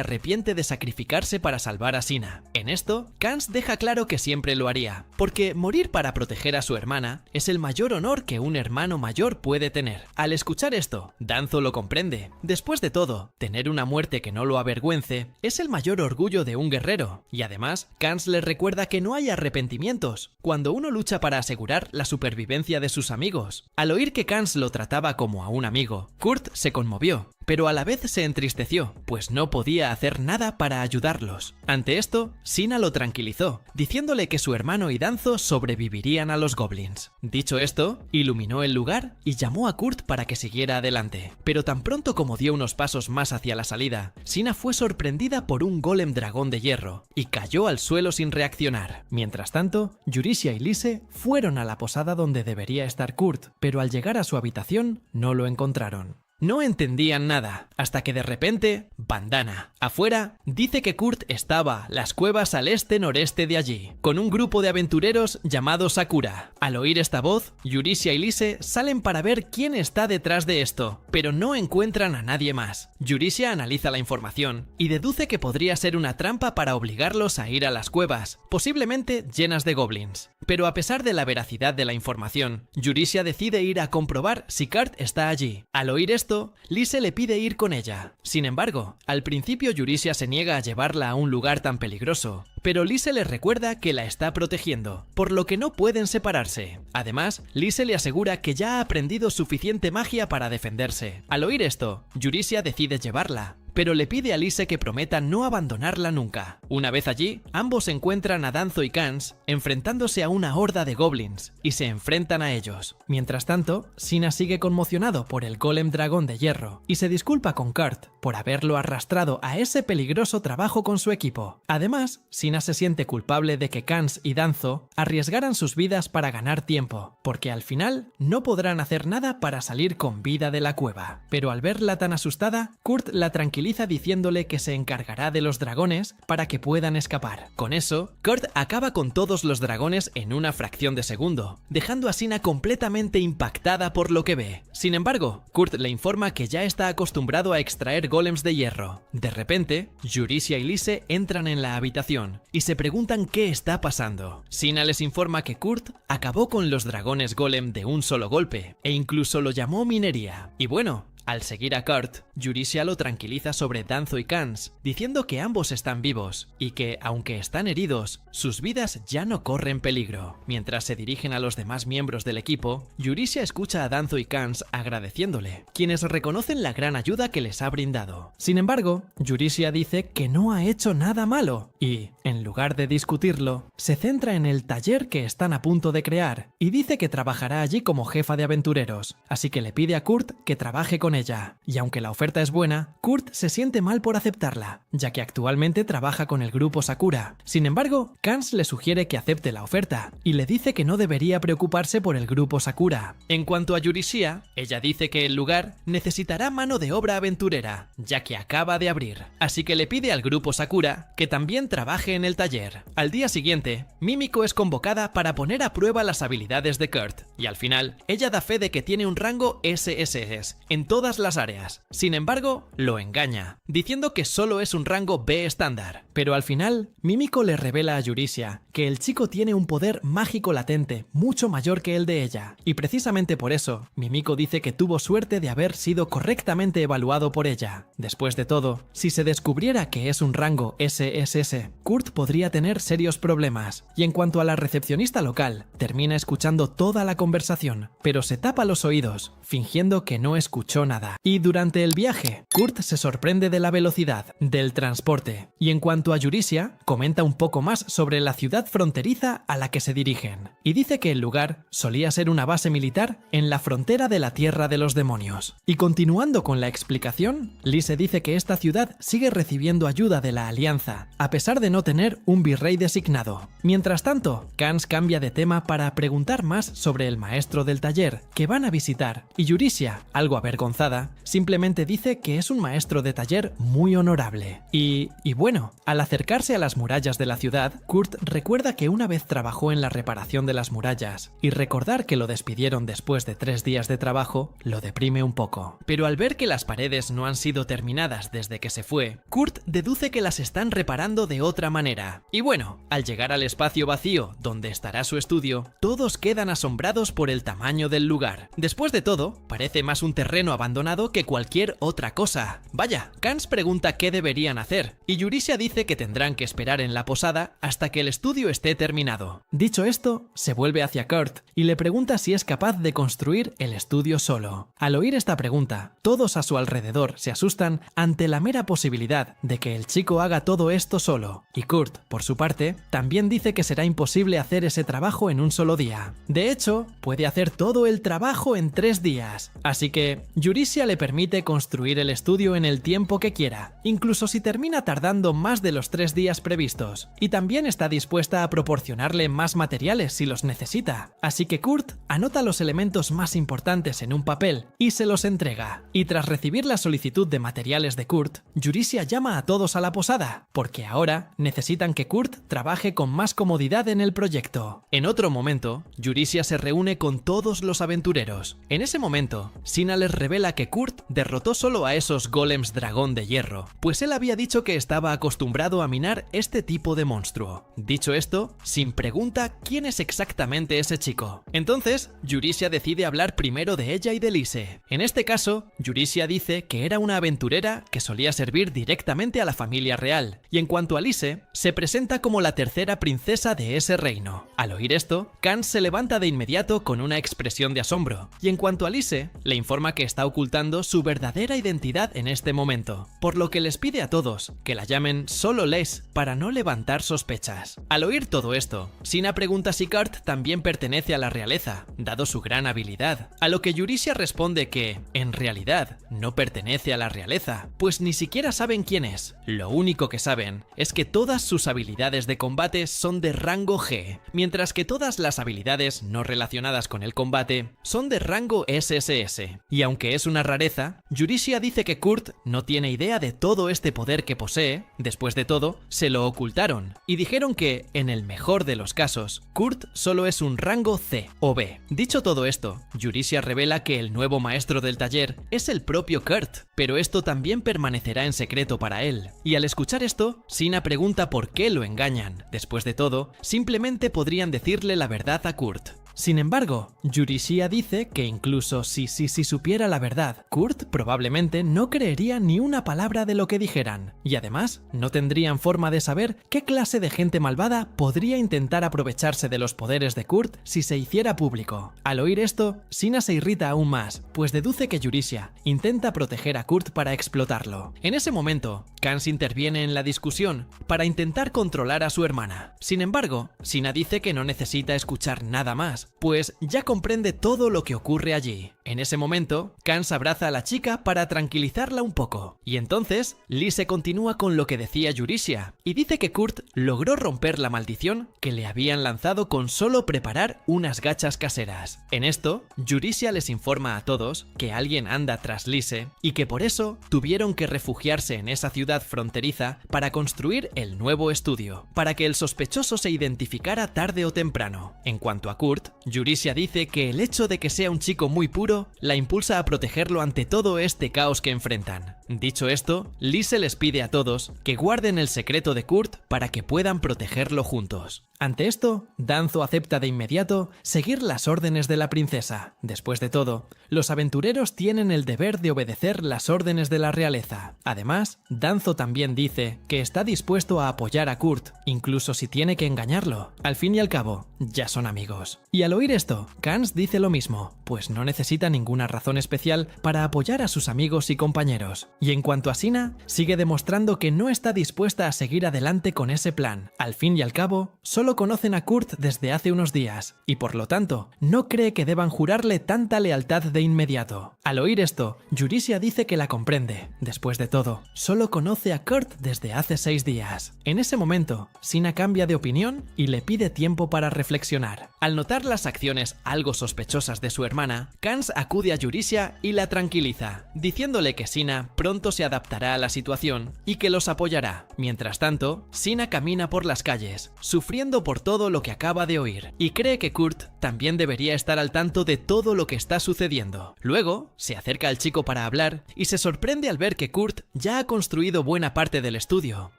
arrepiente de sacrificarse para salvar a Sina. En esto, Kans deja claro que siempre lo haría, porque morir para proteger a su hermana es el mayor honor que un hermano mayor puede tener. Al escuchar esto, Danzo lo comprende. Después de todo, tener una muerte que no lo avergüence es el mayor orgullo de un guerrero, y además, Kans les recuerda que no hay arrepentimientos cuando uno lucha para asegurar la supervivencia de sus amigos. Al oír que Kans lo trataba como a un amigo, Kurt se conmovió, pero a la vez se entristeció, pues no podía hacer nada para ayudarlos. Ante esto, Sina lo tranquilizó, diciéndole que su hermano y Danzo sobrevivirían a los goblins. Dicho esto, iluminó el lugar y llamó a Kurt para que siguiera adelante. Pero tan pronto como dio unos pasos más hacia la salida, Sina fue sorprendida por un golem dragón de hierro y cayó al suelo sin reaccionar. Mientras tanto, Yurisia y Lise fueron a la posada donde debería estar Kurt, pero al llegar a su habitación no lo encontraron. No entendían nada, hasta que de repente, Bandana, afuera, dice que Kurt estaba las cuevas al este-noreste de allí, con un grupo de aventureros llamado Sakura. Al oír esta voz, Yurisia y Lise salen para ver quién está detrás de esto, pero no encuentran a nadie más. Yurisia analiza la información y deduce que podría ser una trampa para obligarlos a ir a las cuevas, posiblemente llenas de goblins. Pero a pesar de la veracidad de la información, Yurisia decide ir a comprobar si Kurt está allí. Al oír esto, Lise le pide ir con ella. Sin embargo, al principio Yurisia se niega a llevarla a un lugar tan peligroso, pero Lise le recuerda que la está protegiendo, por lo que no pueden separarse. Además, Lise le asegura que ya ha aprendido suficiente magia para defenderse. Al oír esto, Yurisia decide llevarla, pero le pide a Lise que prometa no abandonarla nunca. Una vez allí, ambos encuentran a Danzo y Kans enfrentándose a una horda de goblins y se enfrentan a ellos. Mientras tanto, Sina sigue conmocionado por el golem dragón de hierro y se disculpa con Kurt por haberlo arrastrado a ese peligroso trabajo con su equipo. Además, Sina se siente culpable de que Kans y Danzo arriesgaran sus vidas para ganar tiempo, porque al final no podrán hacer nada para salir con vida de la cueva. Pero al verla tan asustada, Kurt la tranquiliza diciéndole que se encargará de los dragones para que puedan escapar. Con eso, Kurt acaba con todos los dragones en una fracción de segundo, dejando a Sina completamente impactada por lo que ve. Sin embargo, Kurt le informa que ya está acostumbrado a extraer golems de hierro. De repente, Yurisia y Lise entran en la habitación y se preguntan qué está pasando. Sina les informa que Kurt acabó con los dragones golem de un solo golpe e incluso lo llamó minería. Y bueno, al seguir a Kurt, Yurisia lo tranquiliza sobre Danzo y Kans, diciendo que ambos están vivos y que, aunque están heridos, sus vidas ya no corren peligro. Mientras se dirigen a los demás miembros del equipo, Yurisia escucha a Danzo y Kans agradeciéndole, quienes reconocen la gran ayuda que les ha brindado. Sin embargo, Yurisia dice que no ha hecho nada malo y, en lugar de discutirlo, se centra en el taller que están a punto de crear y dice que trabajará allí como jefa de aventureros, así que le pide a Kurt que trabaje con ella. Y aunque la oferta es buena, Kurt se siente mal por aceptarla, ya que actualmente trabaja con el grupo Sakura. Sin embargo, Kans le sugiere que acepte la oferta y le dice que no debería preocuparse por el grupo Sakura. En cuanto a Yurisia, ella dice que el lugar necesitará mano de obra aventurera, ya que acaba de abrir. Así que le pide al grupo Sakura que también trabaje en el taller. Al día siguiente, Mimiko es convocada para poner a prueba las habilidades de Kurt, y al final ella da fe de que tiene un rango SSS en todas las áreas. Sin embargo, lo engaña, diciendo que solo es un rango B estándar. Pero al final, Mimiko le revela a Yurisia que el chico tiene un poder mágico latente mucho mayor que el de ella, y precisamente por eso, Mimiko dice que tuvo suerte de haber sido correctamente evaluado por ella. Después de todo, si se descubriera que es un rango SSS, Kurt podría tener serios problemas, y en cuanto a la recepcionista local, termina escuchando toda la conversación, pero se tapa los oídos, fingiendo que no escuchó nada. Y durante el viaje, Kurt se sorprende de la velocidad del transporte, y en cuanto a Yurisia, comenta un poco más sobre la ciudad fronteriza a la que se dirigen, y dice que el lugar solía ser una base militar en la frontera de la Tierra de los Demonios. Y continuando con la explicación, Lise dice que esta ciudad sigue recibiendo ayuda de la Alianza, a pesar de no tener un virrey designado. Mientras tanto, Kans cambia de tema para preguntar más sobre el maestro del taller que van a visitar, y Yurisia, algo avergonzada, simplemente dice que es un maestro de taller muy honorable. Y bueno, al acercarse a las murallas de la ciudad, Kurt recuerda que una vez trabajó en la reparación de las murallas, y recordar que lo despidieron después de 3 días de trabajo lo deprime un poco. Pero al ver que las paredes no han sido terminadas desde que se fue, Kurt deduce que las están reparando de otra manera. Y bueno, al llegar al espacio vacío donde estará su estudio, todos quedan asombrados por el tamaño del lugar. Después de todo, parece más un terreno abandonado que cualquier otra cosa. Vaya, Kans pregunta qué deberían hacer, y Yurisia dice que tendrán que esperar en la posada hasta que el estudio esté terminado. Dicho esto, se vuelve hacia Kurt y le pregunta si es capaz de construir el estudio solo. Al oír esta pregunta, todos a su alrededor se asustan ante la mera posibilidad de que el chico haga todo esto solo, y Kurt, por su parte, también dice que será imposible hacer ese trabajo en un solo día. De hecho, puede hacer todo el trabajo en 3 días, así que Yurisia le permite construir el estudio en el tiempo que quiera, incluso si termina tardando más de los 3 días previstos, y también está dispuesta a proporcionarle más materiales si los necesita. Así que Kurt anota los elementos más importantes en un papel y se los entrega. Y tras recibir la solicitud de materiales de Kurt, Yurisia llama a todos a la posada, porque ahora necesitan que Kurt trabaje con más comodidad en el proyecto. En otro momento, Yurisia se reúne con todos los aventureros. En ese momento, Sina les revela que Kurt derrotó solo a esos golems dragón de hierro, pues él había dicho que estaba acostumbrado a minar este tipo de monstruo. Dicho esto, Sin pregunta quién es exactamente ese chico. Entonces, Yurisia decide hablar primero de ella y de Lise. En este caso, Yurisia dice que era una aventurera que solía servir directamente a la familia real, y en cuanto a Lise, se presenta como la tercera princesa de ese reino. Al oír esto, Kans se levanta de inmediato con una expresión de asombro, y en cuanto a Lise, le informa que está ocultando su verdadera identidad en este momento, por lo que les pide a todos que la llamen solo Les para no levantar sospechas. Al oír todo esto, Sina pregunta si Kurt también pertenece a la realeza, dado su gran habilidad, a lo que Yurisia responde que, en realidad, no pertenece a la realeza, pues ni siquiera saben quién es. Lo único que saben es que todas sus habilidades de combate son de rango G, mientras que todas las habilidades no relacionadas con el combate son de rango SSS. Y aunque es una rareza, Yurisia dice que Kurt no tiene idea de todo este poder que posee. Después de todo, se lo ocultaron, y dijeron que, en el mejor de los casos, Kurt solo es un rango C o B. Dicho todo esto, Yurisia revela que el nuevo maestro del taller es el propio Kurt, pero esto también permanecerá en secreto para él. Y al escuchar esto, Sina pregunta por qué lo engañan. Después de todo, simplemente podrían decirle la verdad a Kurt. Sin embargo, Yurisia dice que incluso si supiera la verdad, Kurt probablemente no creería ni una palabra de lo que dijeran, y además no tendrían forma de saber qué clase de gente malvada podría intentar aprovecharse de los poderes de Kurt si se hiciera público. Al oír esto, Sina se irrita aún más, pues deduce que Yurisia intenta proteger a Kurt para explotarlo. En ese momento, Kans interviene en la discusión para intentar controlar a su hermana. Sin embargo, Sina dice que no necesita escuchar nada más, pues ya comprende todo lo que ocurre allí. En ese momento, Kans abraza a la chica para tranquilizarla un poco, y entonces Lise continúa con lo que decía Yurisia, y dice que Kurt logró romper la maldición que le habían lanzado con solo preparar unas gachas caseras. En esto, Yurisia les informa a todos que alguien anda tras Lise, y que por eso tuvieron que refugiarse en esa ciudad fronteriza para construir el nuevo estudio, para que el sospechoso se identificara tarde o temprano. En cuanto a Kurt, Yurisia dice que el hecho de que sea un chico muy puro la impulsa a protegerlo ante todo este caos que enfrentan. Dicho esto, Lise les pide a todos que guarden el secreto de Kurt para que puedan protegerlo juntos. Ante esto, Danzo acepta de inmediato seguir las órdenes de la princesa. Después de todo, los aventureros tienen el deber de obedecer las órdenes de la realeza. Además, Danzo también dice que está dispuesto a apoyar a Kurt, incluso si tiene que engañarlo. Al fin y al cabo, ya son amigos. Y al oír esto, Kans dice lo mismo, pues no necesita ninguna razón especial para apoyar a sus amigos y compañeros. Y en cuanto a Sina, sigue demostrando que no está dispuesta a seguir adelante con ese plan. Al fin y al cabo, solo conocen a Kurt desde hace unos días, y por lo tanto, no cree que deban jurarle tanta lealtad de inmediato. Al oír esto, Yurisia dice que la comprende. Después de todo, solo conoce a Kurt desde hace 6 días. En ese momento, Sina cambia de opinión y le pide tiempo para reflexionar. Al notar las acciones algo sospechosas de su hermana, Kans acude a Yurisia y la tranquiliza, diciéndole que Sina pronto se adaptará a la situación y que los apoyará. Mientras tanto, Sina camina por las calles, sufriendo por todo lo que acaba de oír, y cree que Kurt también debería estar al tanto de todo lo que está sucediendo. Luego, se acerca al chico para hablar y se sorprende al ver que Kurt ya ha construido buena parte del estudio.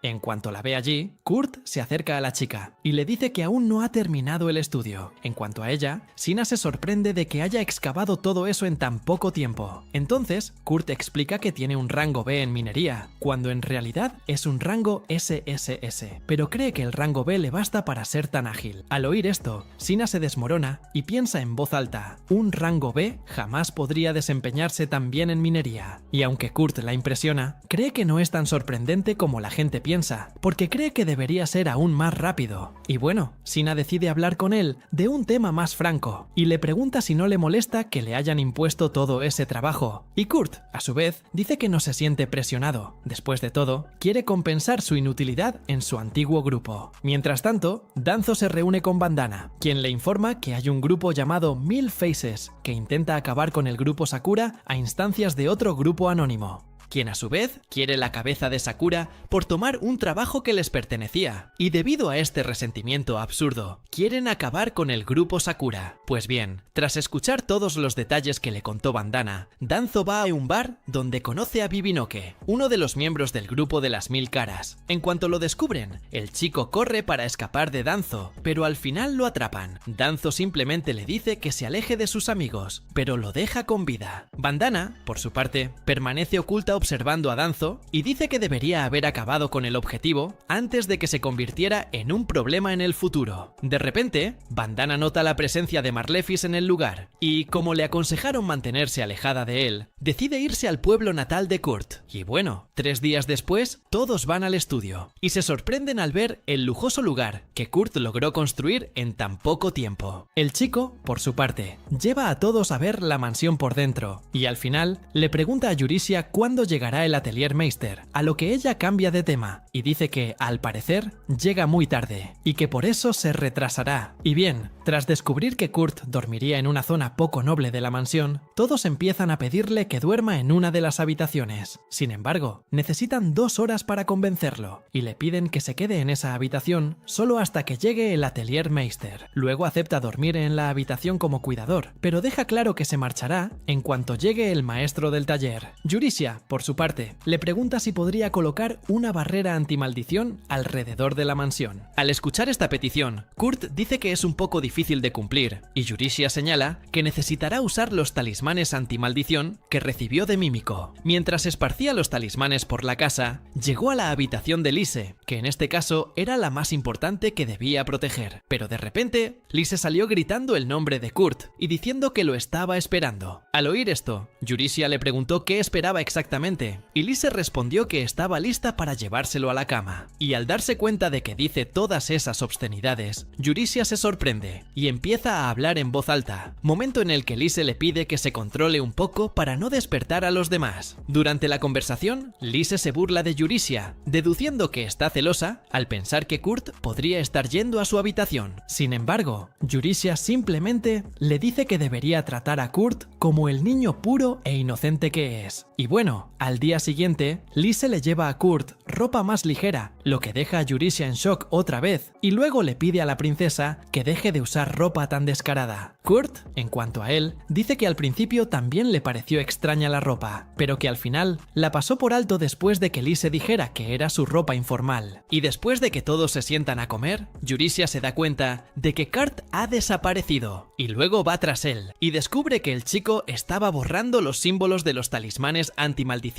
En cuanto la ve allí, Kurt se acerca a la chica y le dice que aún no ha terminado el estudio. En cuanto a ella, Sina se sorprende de que haya excavado todo eso en tan poco tiempo. Entonces, Kurt explica que tiene un rango B en minería, cuando en realidad es un rango SSS, pero cree que el rango B le basta para ser tan ágil. Al oír esto, Sina se desmorona y piensa en voz alta, un rango B jamás podría desempeñarse tan bien en minería. Y aunque Kurt la impresiona, cree que no es tan sorprendente como la gente piensa, porque cree que debería ser aún más rápido. Y bueno, Sina decide hablar con él de un tema más franco, y le pregunta si no le molesta que le hayan impuesto todo ese trabajo. Y Kurt, a su vez, dice que no se siente presionado. Después de todo, quiere compensar su inutilidad en su antiguo grupo. Mientras tanto, Danzo se reúne con Bandana, quien le informa que hay un grupo llamado 1000 Faces que intenta acabar con el grupo Sakura a instancias de otro grupo anónimo, quien a su vez quiere la cabeza de Sakura por tomar un trabajo que les pertenecía. Y debido a este resentimiento absurdo, quieren acabar con el grupo Sakura. Pues bien, tras escuchar todos los detalles que le contó Bandana, Danzo va a un bar donde conoce a Bibinoke, uno de los miembros del grupo de las 1000 caras. En cuanto lo descubren, el chico corre para escapar de Danzo, pero al final lo atrapan. Danzo simplemente le dice que se aleje de sus amigos, pero lo deja con vida. Bandana, por su parte, permanece oculta observando a Danzo y dice que debería haber acabado con el objetivo antes de que se convirtiera en un problema en el futuro. De repente, Bandana nota la presencia de Marlefis en el lugar y, como le aconsejaron mantenerse alejada de él, decide irse al pueblo natal de Kurt. Y bueno, 3 días después, todos van al estudio y se sorprenden al ver el lujoso lugar que Kurt logró construir en tan poco tiempo. El chico, por su parte, lleva a todos a ver la mansión por dentro y al final le pregunta a Yurisia cuándo llegará el Atelier Meister, a lo que ella cambia de tema y dice que, al parecer, llega muy tarde y que por eso se retrasará. Y bien, tras descubrir que Kurt dormiría en una zona poco noble de la mansión, todos empiezan a pedirle que duerma en una de las habitaciones. Sin embargo, necesitan 2 horas para convencerlo y le piden que se quede en esa habitación solo hasta que llegue el Atelier Meister. Luego acepta dormir en la habitación como cuidador, pero deja claro que se marchará en cuanto llegue el maestro del taller. Yurisia, por su parte, le pregunta si podría colocar una barrera antimaldición alrededor de la mansión. Al escuchar esta petición, Kurt dice que es un poco difícil de cumplir, y Yurisia señala que necesitará usar los talismanes antimaldición que recibió de Mímico. Mientras esparcía los talismanes por la casa, llegó a la habitación de Lise, que en este caso era la más importante que debía proteger. Pero de repente, Lise salió gritando el nombre de Kurt y diciendo que lo estaba esperando. Al oír esto, Yurisia le preguntó qué esperaba exactamente, y Lise respondió que estaba lista para llevárselo a la cama. Y al darse cuenta de que dice todas esas obscenidades, Yurisia se sorprende y empieza a hablar en voz alta, momento en el que Lise le pide que se controle un poco para no despertar a los demás. Durante la conversación, Lise se burla de Yurisia, deduciendo que está celosa al pensar que Kurt podría estar yendo a su habitación. Sin embargo, Yurisia simplemente le dice que debería tratar a Kurt como el niño puro e inocente que es. Y bueno, Al día siguiente, Lise le lleva a Kurt ropa más ligera, lo que deja a Eurysia en shock otra vez, y luego le pide a la princesa que deje de usar ropa tan descarada. Kurt, en cuanto a él, dice que al principio también le pareció extraña la ropa, pero que al final la pasó por alto después de que Lise dijera que era su ropa informal. Y después de que todos se sientan a comer, Eurysia se da cuenta de que Kurt ha desaparecido, y luego va tras él, y descubre que el chico estaba borrando los símbolos de los talismanes antimaldiciones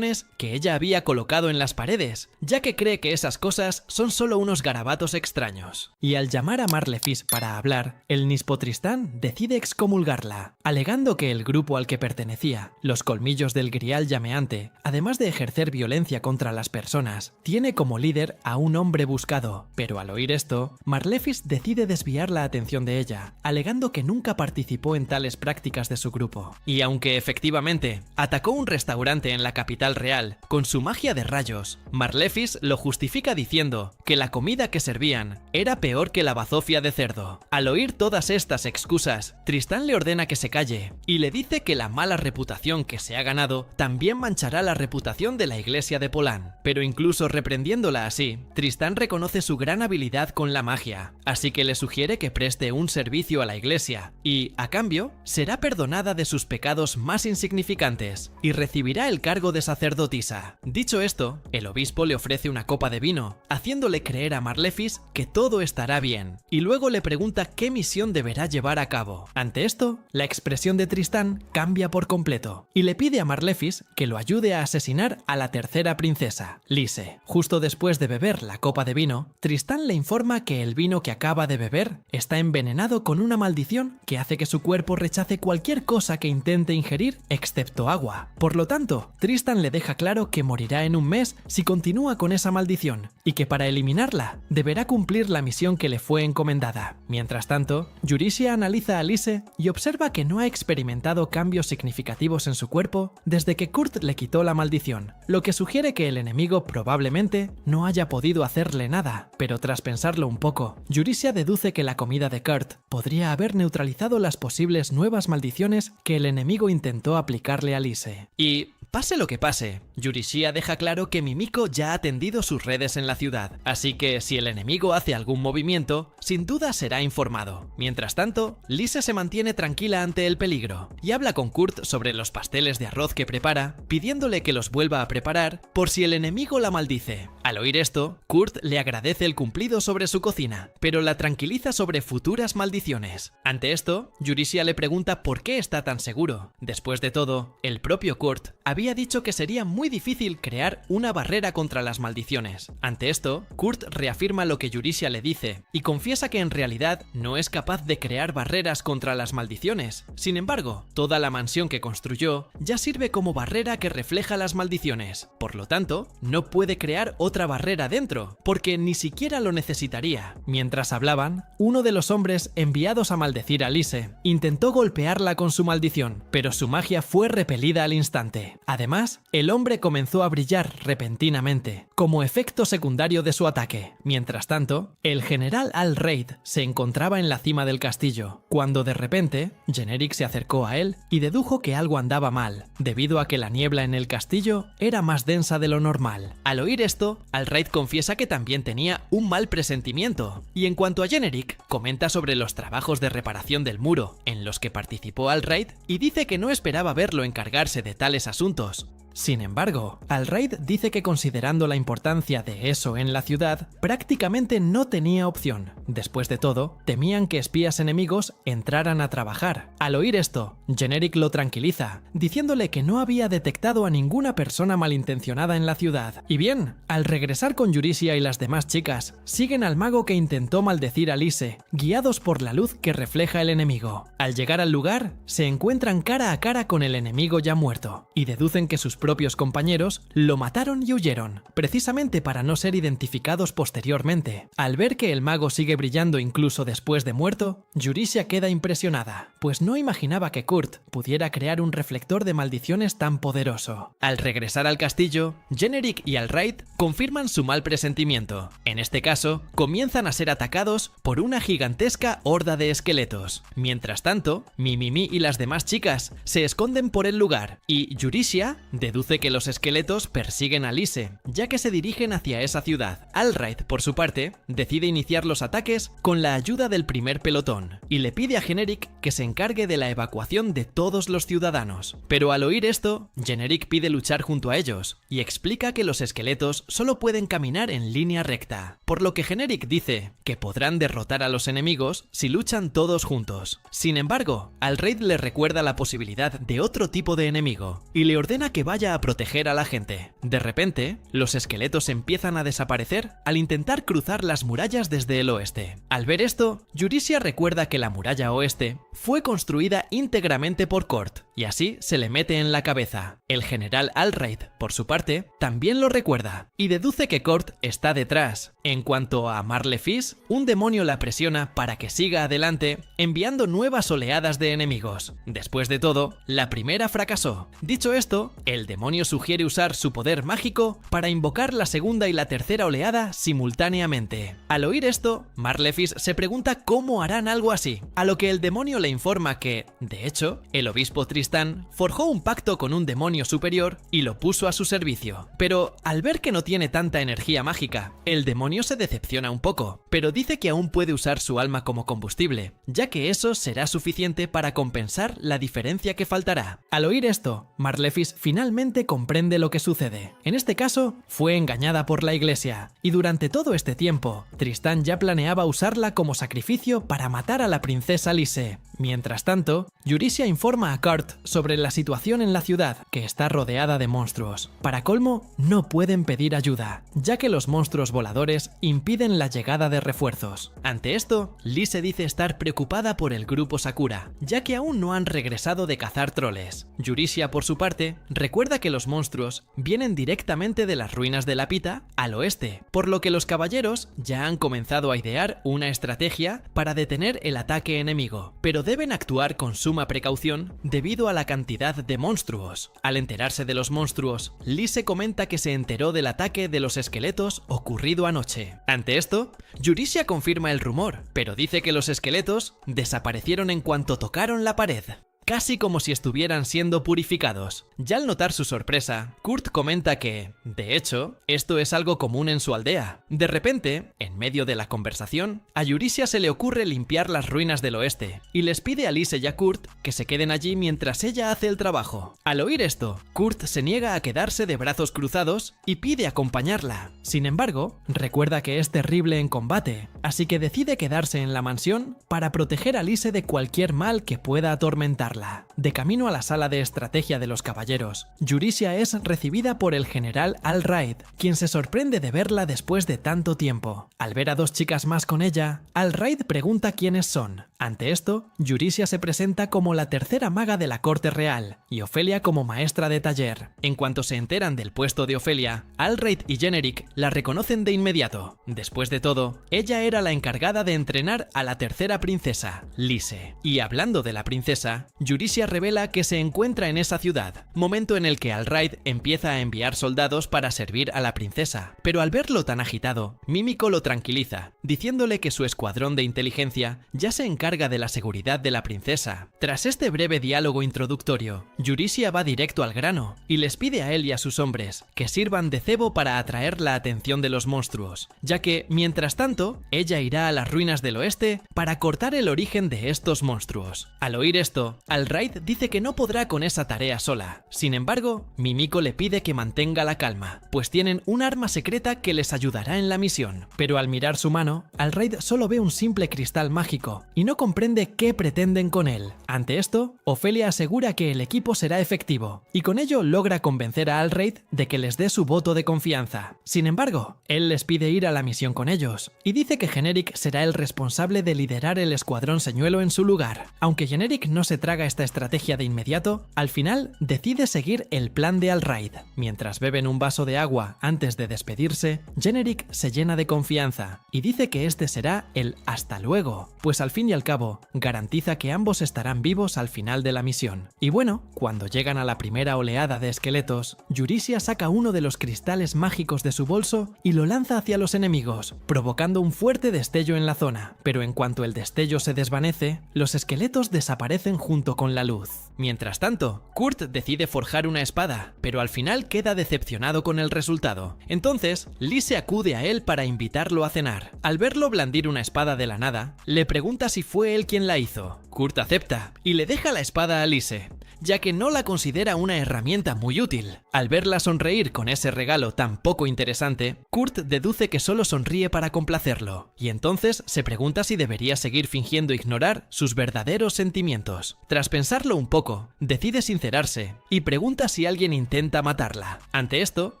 que ella había colocado en las paredes, ya que cree que esas cosas son solo unos garabatos extraños. Y al llamar a Marlefis para hablar, el Nispo Tristán decide excomulgarla, alegando que el grupo al que pertenecía, los Colmillos del Grial Llameante, además de ejercer violencia contra las personas, tiene como líder a un hombre buscado. Pero al oír esto, Marlefis decide desviar la atención de ella, alegando que nunca participó en tales prácticas de su grupo. Y aunque efectivamente atacó un restaurante en la capital real con su magia de rayos, Marlefis lo justifica diciendo que la comida que servían era peor que la bazofia de cerdo. Al oír todas estas excusas, Tristán le ordena que se calle y le dice que la mala reputación que se ha ganado también manchará la reputación de la iglesia de Polán. Pero incluso reprendiéndola así, Tristán reconoce su gran habilidad con la magia, así que le sugiere que preste un servicio a la iglesia y, a cambio, será perdonada de sus pecados más insignificantes y recibirá el cargo de sacerdotisa. Dicho esto, el obispo le ofrece una copa de vino, haciéndole creer a Marlefis que todo estará bien, y luego le pregunta qué misión deberá llevar a cabo. Ante esto, la expresión de Tristán cambia por completo, y le pide a Marlefis que lo ayude a asesinar a la tercera princesa, Lise. Justo después de beber la copa de vino, Tristán le informa que el vino que acaba de beber está envenenado con una maldición que hace que su cuerpo rechace cualquier cosa que intente ingerir excepto agua. Por lo tanto, Tristán le deja claro que morirá en un mes si continúa con esa maldición, y que para eliminarla deberá cumplir la misión que le fue encomendada. Mientras tanto, Eurysia analiza a Lise y observa que no ha experimentado cambios significativos en su cuerpo desde que Kurt le quitó la maldición, lo que sugiere que el enemigo probablemente no haya podido hacerle nada. Pero tras pensarlo un poco, Eurysia deduce que la comida de Kurt podría haber neutralizado las posibles nuevas maldiciones que el enemigo intentó aplicarle a Lise. Y pase lo que pase, Eurysia deja claro que Mimiko ya ha tendido sus redes en la ciudad, así que si el enemigo hace algún movimiento, sin duda será informado. Mientras tanto, Lise se mantiene tranquila ante el peligro y habla con Kurt sobre los pasteles de arroz que prepara, pidiéndole que los vuelva a preparar por si el enemigo la maldice. Al oír esto, Kurt le agradece el cumplido sobre su cocina, pero la tranquiliza sobre futuras maldiciones. Ante esto, Eurysia le pregunta por qué está tan seguro. Después de todo, el propio Kurt había dicho que sería muy difícil crear una barrera contra las maldiciones. Ante esto, Kurt reafirma lo que Eurysia le dice y confiesa que en realidad no es capaz de crear barreras contra las maldiciones. Sin embargo, toda la mansión que construyó ya sirve como barrera que refleja las maldiciones. Por lo tanto, no puede crear otra barrera dentro, porque ni siquiera lo necesitaría. Mientras hablaban, uno de los hombres enviados a maldecir a Lise intentó golpearla con su maldición, pero su magia fue repelida al instante. Además, el hombre comenzó a brillar repentinamente, como efecto secundario de su ataque. Mientras tanto, el general Al-Raid se encontraba en la cima del castillo, cuando de repente, Generic se acercó a él y dedujo que algo andaba mal, debido a que la niebla en el castillo era más densa de lo normal. Al oír esto, Al-Raid confiesa que también tenía un mal presentimiento, y en cuanto a Generic, comenta sobre los trabajos de reparación del muro, en los que participó Al-Raid, y dice que no esperaba verlo encargarse de tales asuntos. Sin embargo, Al-Raid dice que considerando la importancia de eso en la ciudad, prácticamente no tenía opción. Después de todo, temían que espías enemigos entraran a trabajar. Al oír esto, Generic lo tranquiliza, diciéndole que no había detectado a ninguna persona malintencionada en la ciudad. Y bien, al regresar con Eurysia y las demás chicas, siguen al mago que intentó maldecir a Lise, guiados por la luz que refleja el enemigo. Al llegar al lugar, se encuentran cara a cara con el enemigo ya muerto, y deducen que sus propios compañeros lo mataron y huyeron, precisamente para no ser identificados posteriormente. Al ver que el mago sigue sigue brillando incluso después de muerto, Yurisha queda impresionada, pues no imaginaba que Kurt pudiera crear un reflector de maldiciones tan poderoso. Al regresar al castillo, Jeneric y Alraid confirman su mal presentimiento. En este caso, comienzan a ser atacados por una gigantesca horda de esqueletos. Mientras tanto, Mimimi y las demás chicas se esconden por el lugar, y Yurisha deduce que los esqueletos persiguen a Lise, ya que se dirigen hacia esa ciudad. Alraid, por su parte, decide iniciar los ataques con la ayuda del primer pelotón, y le pide a Jeneric que se encargue de la evacuación de todos los ciudadanos. Pero al oír esto, Jeneric pide luchar junto a ellos, y explica que los esqueletos solo pueden caminar en línea recta, por lo que Jeneric dice que podrán derrotar a los enemigos si luchan todos juntos. Sin embargo, Alraid le recuerda la posibilidad de otro tipo de enemigo, y le ordena que vaya a proteger a la gente. De repente, los esqueletos empiezan a desaparecer al intentar cruzar las murallas desde el oeste. Al ver esto, Yurisha recuerda que la muralla oeste fue construida íntegramente por Kurt, y así se le mete en la cabeza. El general Alraid, por su parte, también lo recuerda, y deduce que Kurt está detrás. En cuanto a Marlefis, un demonio la presiona para que siga adelante, enviando nuevas oleadas de enemigos. Después de todo, la primera fracasó. Dicho esto, el demonio sugiere usar su poder mágico para invocar la segunda y la tercera oleada simultáneamente. Al oír esto, Marlefis se pregunta cómo harán algo así, a lo que el demonio le informa que, de hecho, el obispo Tristán forjó un pacto con un demonio superior y lo puso a su servicio. Pero al ver que no tiene tanta energía mágica, el demonio se decepciona un poco, pero dice que aún puede usar su alma como combustible, ya que eso será suficiente para compensar la diferencia que faltará. Al oír esto, Marlefis finalmente comprende lo que sucede. En este caso, fue engañada por la iglesia, y durante todo este tiempo, Tristán ya planeaba usarla como sacrificio para matar a la princesa Lise. Mientras tanto, Yurisha informa a Kurt sobre la situación en la ciudad, que está rodeada de monstruos. Para colmo, no pueden pedir ayuda, ya que los monstruos voladores impiden la llegada de refuerzos. Ante esto, Lise dice estar preocupada por el grupo Sakura, ya que aún no han regresado de cazar troles. Yurisha, por su parte, recuerda que los monstruos vienen directamente de las ruinas de la Pita al oeste, por lo que los caballeros ya han comenzado a idear una estrategia para detener el ataque enemigo, pero deben actuar con suma precaución debido a la cantidad de monstruos. Al enterarse de los monstruos, Lise comenta que se enteró del ataque de los esqueletos ocurrido anoche. Ante esto, Yurisha confirma el rumor, pero dice que los esqueletos desaparecieron en cuanto tocaron la pared, casi como si estuvieran siendo purificados. Ya al notar su sorpresa, Kurt comenta que, de hecho, esto es algo común en su aldea. De repente, en medio de la conversación, a Yurisha se le ocurre limpiar las ruinas del oeste, y les pide a Lise y a Kurt que se queden allí mientras ella hace el trabajo. Al oír esto, Kurt se niega a quedarse de brazos cruzados y pide acompañarla. Sin embargo, recuerda que es terrible en combate, así que decide quedarse en la mansión para proteger a Lise de cualquier mal que pueda atormentarla. De camino a la sala de estrategia de los caballeros, Yurisha es recibida por el general Alraid, quien se sorprende de verla después de tanto tiempo. Al ver a dos chicas más con ella, Alraid pregunta quiénes son. Ante esto, Yurisha se presenta como la tercera maga de la corte real y Ofelia como maestra de taller. En cuanto se enteran del puesto de Ofelia, Alraid y Jeneric la reconocen de inmediato. Después de todo, ella era la encargada de entrenar a la tercera princesa, Lise. Y hablando de la princesa, Yurisha revela que se encuentra en esa ciudad, momento en el que Alraid empieza a enviar soldados para servir a la princesa. Pero al verlo tan agitado, Mímico lo tranquiliza, diciéndole que su escuadrón de inteligencia ya se encarga de la seguridad de la princesa. Tras este breve diálogo introductorio, Yurisha va directo al grano y les pide a él y a sus hombres que sirvan de cebo para atraer la atención de los monstruos, ya que, mientras tanto, ella irá a las ruinas del oeste para cortar el origen de estos monstruos. Al oír esto, Alraid dice que no podrá con esa tarea sola. Sin embargo, Mímico le pide que mantenga la calma, pues tienen un arma secreta que les ayudará en la misión. Pero al mirar su mano, Alraid solo ve un simple cristal mágico y no comprende qué pretenden con él. Ante esto, Ofelia asegura que el equipo será efectivo, y con ello logra convencer a Alraid de que les dé su voto de confianza. Sin embargo, él les pide ir a la misión con ellos, y dice que Generic será el responsable de liderar el escuadrón señuelo en su lugar. Aunque Generic no se traga esta estrategia de inmediato, al final decide seguir el plan de Alraid. Mientras beben un vaso de agua antes de despedirse, Generic se llena de confianza y dice que este será el hasta luego, pues al fin y al cabo garantiza que ambos estarán vivos al final de la misión. Y bueno, cuando llegan a la primera oleada de esqueletos, Yurisia saca uno de los cristales mágicos de su bolso y lo lanza hacia los enemigos, provocando un fuerte destello en la zona, pero en cuanto el destello se desvanece, los esqueletos desaparecen junto con la luz. Mientras tanto, Kurt decide forjar una espada, pero al final queda decepcionado con el resultado. Entonces, Lise acude a él para invitarlo a cenar. Al verlo blandir una espada de la nada, le pregunta si fue él quien la hizo. Kurt acepta y le deja la espada a Lise, ya que no la considera una herramienta muy útil. Al verla sonreír con ese regalo tan poco interesante, Kurt deduce que solo sonríe para complacerlo, y entonces se pregunta si debería seguir fingiendo ignorar sus verdaderos sentimientos. Tras pensarlo un poco, decide sincerarse y pregunta si alguien intenta matarla. Ante esto,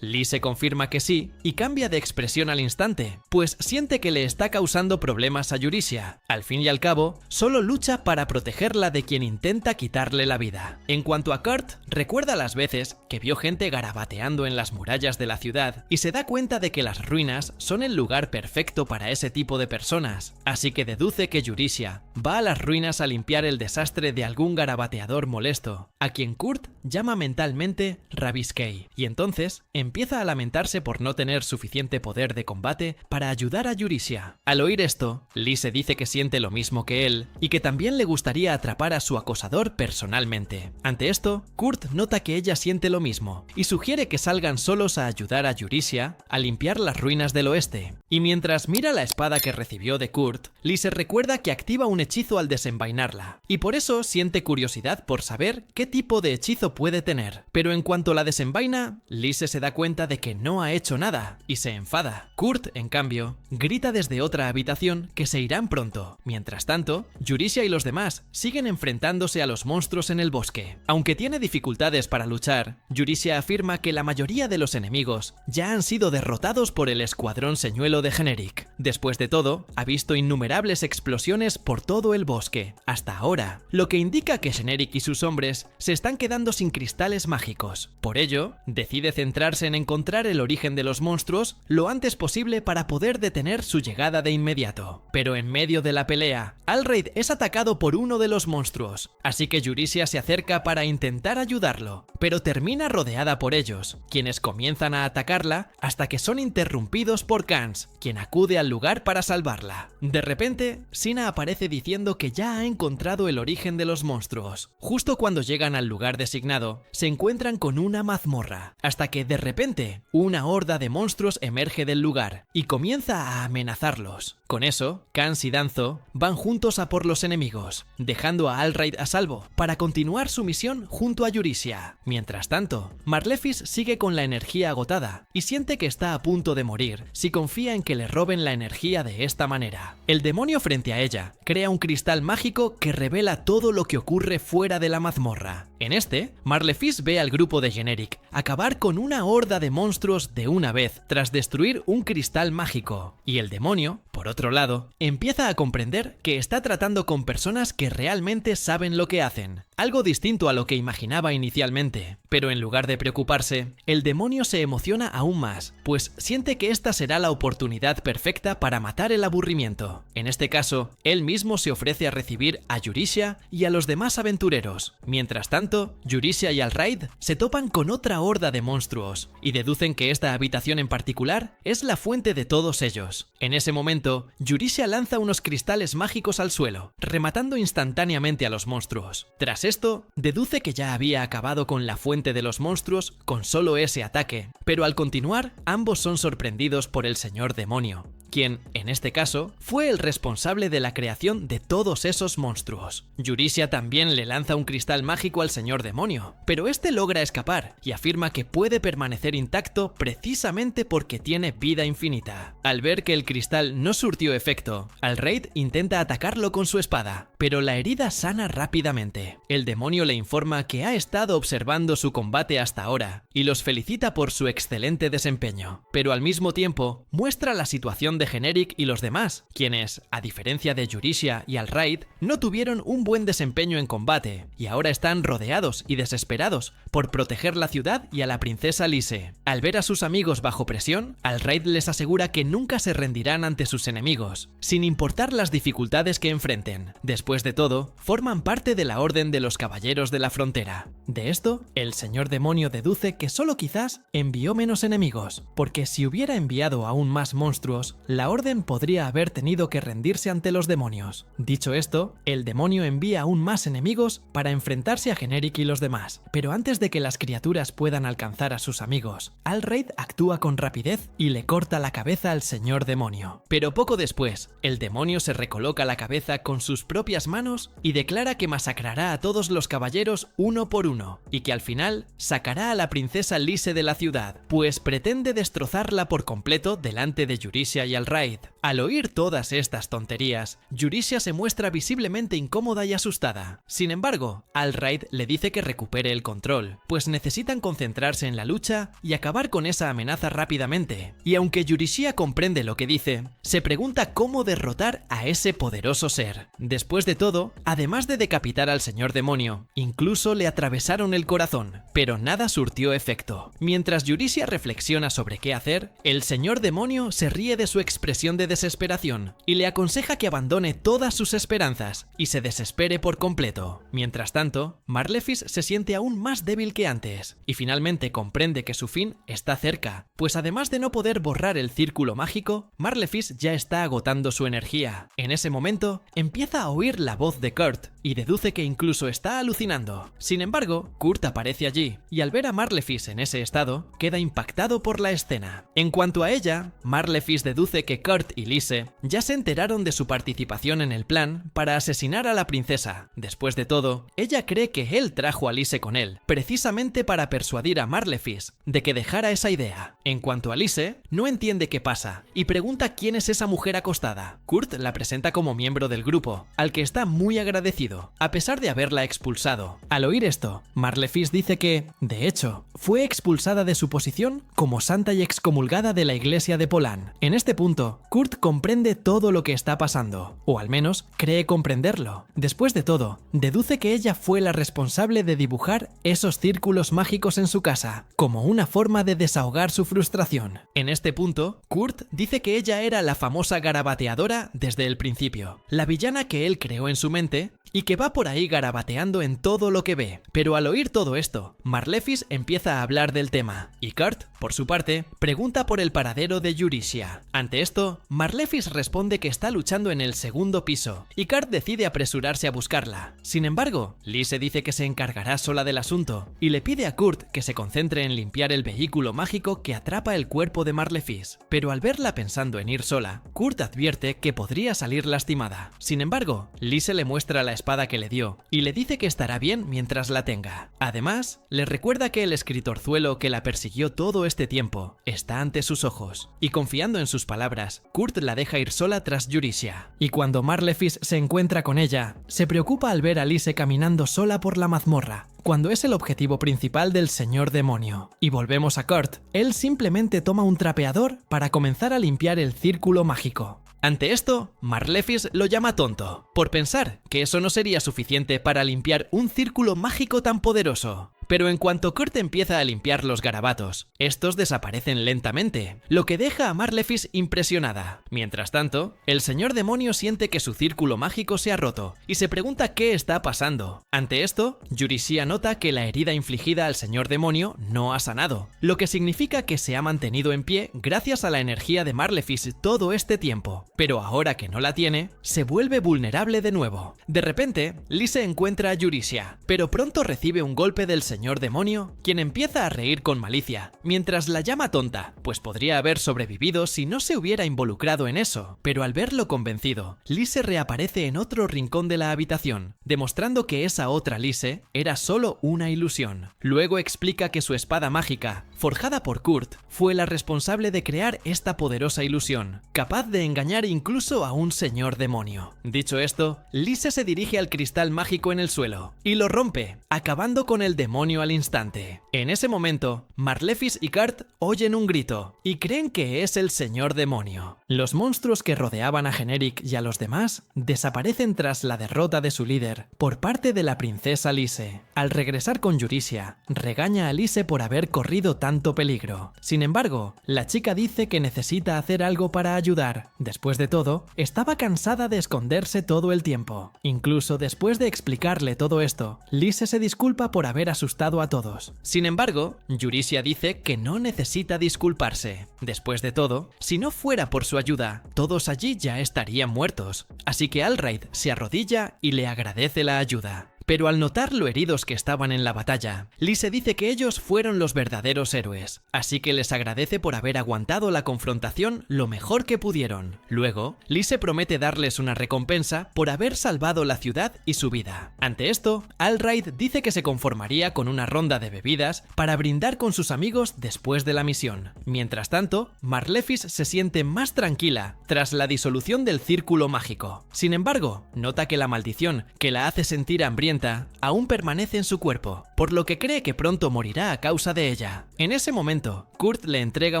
Lise confirma que sí y cambia de expresión al instante, pues siente que le está causando problemas a Yurisia. Al fin y al cabo, solo lucha para protegerla de quien intenta quitarle la vida. En cuanto a Kurt, recuerda las veces que vio gente garabateando en las murallas de la ciudad y se da cuenta de que las ruinas son el lugar perfecto para ese tipo de personas, así que deduce que Yurisia va a las ruinas a limpiar el desastre de algún garabateador molesto, a quien Kurt llama mentalmente Rabiskei, y entonces empieza a lamentarse por no tener suficiente poder de combate para ayudar a Yurisia. Al oír esto, Lise dice que siente lo mismo que él y que también le gustaría atrapar a su acosador personalmente. Ante esto, Kurt nota que ella siente lo mismo y sugiere que salgan solos a ayudar a Yurisia a limpiar las ruinas del oeste. Y mientras mira la espada que recibió de Kurt, Lise recuerda que activa un hechizo al desenvainarla, y por eso siente curiosidad por saber qué tipo de hechizo puede tener. Pero en cuanto la desenvaina, Lise se da cuenta de que no ha hecho nada y se enfada. Kurt, en cambio, grita desde otra habitación que se irán pronto. Mientras tanto, Yurisia y los demás siguen enfrentándose a los monstruos en el bosque. Aunque tiene dificultades para luchar, Yurisia afirma que la mayoría de los enemigos ya han sido derrotados por el escuadrón señuelo de Generic. Después de todo, ha visto innumerables explosiones por todo el bosque, hasta ahora, lo que indica que Generic y sus hombres se están quedando sin cristales mágicos. Por ello, decide centrarse en encontrar el origen de los monstruos lo antes posible para poder detener su llegada de inmediato. Pero en medio de la pelea, Alraid es atacado por uno de los monstruos, así que Yurisia se acerca para intentar ayudarlo, pero termina rodeada por ellos, quienes comienzan a atacarla hasta que son interrumpidos por Kans, quien acude al lugar para salvarla. De repente, Sina aparece diciendo que ya ha encontrado el origen de los monstruos. Justo cuando llegan al lugar designado, se encuentran con una mazmorra, hasta que de repente, una horda de monstruos emerge del lugar y comienza a amenazarlos. Con eso, Kans y Danzo van juntos a por los enemigos, dejando a Alraid a salvo para continuar su misión junto a Yurisia. Mientras tanto, Marlefis sigue con la energía agotada y siente que está a punto de morir si confía en que le roben la energía de esta manera. El demonio frente a ella crea un cristal mágico que revela todo lo que ocurre fuera de la mazmorra. En este, Marlefis ve al grupo de Generic acabar con una horda de monstruos de una vez tras destruir un cristal mágico, y el demonio, por otro lado, empieza a comprender que está tratando con personas que realmente saben lo que hacen, algo distinto a lo que imaginaba inicialmente. Pero en lugar de preocuparse, el demonio se emociona aún más, pues siente que esta será la oportunidad perfecta para matar el aburrimiento. En este caso, él mismo se ofrece a recibir a Yurisia y a los demás aventureros. Mientras tanto, Yurisia y Alraid se topan con otra horda de monstruos y deducen que esta habitación en particular es la fuente de todos ellos. En ese momento, Yurisia lanza unos cristales mágicos al suelo, rematando instantáneamente a los monstruos. Tras esto, deduce que ya había acabado con la fuente de los monstruos con solo ese ataque, pero al continuar, ambos son sorprendidos por el señor demonio, quien, en este caso, fue el responsable de la creación de todos esos monstruos. Yurisia también le lanza un cristal mágico al señor demonio, pero este logra escapar y afirma que puede permanecer intacto precisamente porque tiene vida infinita. Al ver que el cristal no surtió efecto, Alraid intenta atacarlo con su espada, pero la herida sana rápidamente. El demonio le informa que ha estado observando su combate hasta ahora y los felicita por su excelente desempeño, pero al mismo tiempo muestra la situación de Generic y los demás, quienes, a diferencia de Yurisia y Alraid, no tuvieron un buen desempeño en combate y ahora están rodeados y desesperados por proteger la ciudad y a la princesa Lise. Al ver a sus amigos bajo presión, Alraid les asegura que nunca se rendirán ante sus enemigos, sin importar las dificultades que enfrenten. Después de todo, forman parte de la Orden de los Caballeros de la Frontera. De esto, el señor demonio deduce que solo quizás envió menos enemigos, porque si hubiera enviado aún más monstruos, la Orden podría haber tenido que rendirse ante los demonios. Dicho esto, el demonio envía aún más enemigos para enfrentarse a Generic y los demás, pero antes de que las criaturas puedan alcanzar a sus amigos, Alraid actúa con rapidez y le corta la cabeza al señor demonio. Pero poco después, el demonio se recoloca la cabeza con sus propias manos y declara que masacrará a todos los caballeros uno por uno, y que al final sacará a la princesa Lise de la ciudad, pues pretende destrozarla por completo delante de Yurisia y Alraid. Al oír todas estas tonterías, Yurisia se muestra visiblemente incómoda y asustada. Sin embargo, Alraid le dice que recupere el control, pues necesitan concentrarse en la lucha y acabar con esa amenaza rápidamente. Y aunque Yurisia comprende lo que dice, se pregunta cómo derrotar a ese poderoso ser. Después de todo, además de decapitar al señor demonio, incluso le atravesaron el corazón, pero nada surtió efecto. Mientras Yurisia reflexiona sobre qué hacer, el señor demonio se ríe de su expresión de desesperación y le aconseja que abandone todas sus esperanzas y se desespere por completo. Mientras tanto, Marlefis se siente aún más débil que antes y finalmente comprende que su fin está cerca, pues además de no poder borrar el círculo mágico, Marlefis ya está agotando su energía. En ese momento, empieza a oír la voz de Kurt y deduce que incluso está alucinando. Sin embargo, Kurt aparece allí y al ver a Marlefis en ese estado, queda impactado por la escena. En cuanto a ella, Marlefis deduce que Kurt y Lise ya se enteraron de su participación en el plan para asesinar a la princesa. Después de todo, ella cree que él trajo a Lise con él, precisamente para persuadir a Marlefis de que dejara esa idea. En cuanto a Lise, no entiende qué pasa y pregunta quién es esa mujer acostada. Kurt la presenta como miembro del grupo, al que está muy agradecido, a pesar de haberla expulsado. Al oír esto, Marlefis dice que, de hecho, fue expulsada de su posición como santa y excomulgada de la iglesia de Polan. En este punto, Kurt comprende todo lo que está pasando, o al menos cree comprenderlo. Después de todo, deduce que ella fue la responsable de dibujar esos círculos mágicos en su casa, como una forma de desahogar su frustración. En este punto, Kurt dice que ella era la famosa garabateadora desde el principio, la villana que él creó en su mente y que va por ahí garabateando en todo lo que ve. Pero al oír todo esto, Marlefis empieza a hablar del tema, y Kurt, por su parte, pregunta por el paradero de Yurisia. Ante esto, Marlefis responde que está luchando en el segundo piso, y Kurt decide apresurarse a buscarla. Sin embargo, Lise dice que se encargará sola del asunto, y le pide a Kurt que se concentre en limpiar el vehículo mágico que atrapa el cuerpo de Marlefis. Pero al verla pensando en ir sola, Kurt advierte que podría salir lastimada. Sin embargo, Lise le muestra la espada que le dio y le dice que estará bien mientras la tenga. Además, le recuerda que el escritorzuelo que la persiguió todo este tiempo está ante sus ojos, y confiando en sus palabras, Kurt la deja ir sola tras Yurisia. Y cuando Marlefis se encuentra con ella, se preocupa al ver a Lise caminando sola por la mazmorra, cuando es el objetivo principal del señor demonio. Y volvemos a Kurt. Él simplemente toma un trapeador para comenzar a limpiar el círculo mágico. Ante esto, Marlefis lo llama tonto, por pensar que eso no sería suficiente para limpiar un círculo mágico tan poderoso. Pero en cuanto Kurt empieza a limpiar los garabatos, estos desaparecen lentamente, lo que deja a Marlefis impresionada. Mientras tanto, el señor demonio siente que su círculo mágico se ha roto y se pregunta qué está pasando. Ante esto, Yurisia nota que la herida infligida al señor demonio no ha sanado, lo que significa que se ha mantenido en pie gracias a la energía de Marlefis todo este tiempo. Pero ahora que no la tiene, se vuelve vulnerable de nuevo. De repente, Lise encuentra a Yurisia, pero pronto recibe un golpe del señor señor demonio, quien empieza a reír con malicia, mientras la llama tonta, pues podría haber sobrevivido si no se hubiera involucrado en eso, pero al verlo convencido, Lise reaparece en otro rincón de la habitación, demostrando que esa otra Lise era solo una ilusión. Luego explica que su espada mágica, forjada por Kurt, fue la responsable de crear esta poderosa ilusión, capaz de engañar incluso a un señor demonio. Dicho esto, Lise se dirige al cristal mágico en el suelo y lo rompe, acabando con el demonio al instante. En ese momento, Marlefis y Kurt oyen un grito y creen que es el señor demonio. Los monstruos que rodeaban a Generic y a los demás desaparecen tras la derrota de su líder por parte de la princesa Lise. Al regresar con Yurisia, regaña a Lise por haber corrido tanto peligro. Sin embargo, la chica dice que necesita hacer algo para ayudar. Después de todo, estaba cansada de esconderse todo el tiempo. Incluso después de explicarle todo esto, Lise se disculpa por haber asustado a todos. Sin embargo, Yurisia dice que no necesita disculparse. Después de todo, si no fuera por su ayuda, todos allí ya estarían muertos. Así que Alraid se arrodilla y le agradece la ayuda. Pero al notar lo heridos que estaban en la batalla, Lise dice que ellos fueron los verdaderos héroes, así que les agradece por haber aguantado la confrontación lo mejor que pudieron. Luego, Lise promete darles una recompensa por haber salvado la ciudad y su vida. Ante esto, Alraid dice que se conformaría con una ronda de bebidas para brindar con sus amigos después de la misión. Mientras tanto, Marlefis se siente más tranquila tras la disolución del círculo mágico. Sin embargo, nota que la maldición que la hace sentir hambrienta aún permanece en su cuerpo, por lo que cree que pronto morirá a causa de ella. En ese momento, Kurt le entrega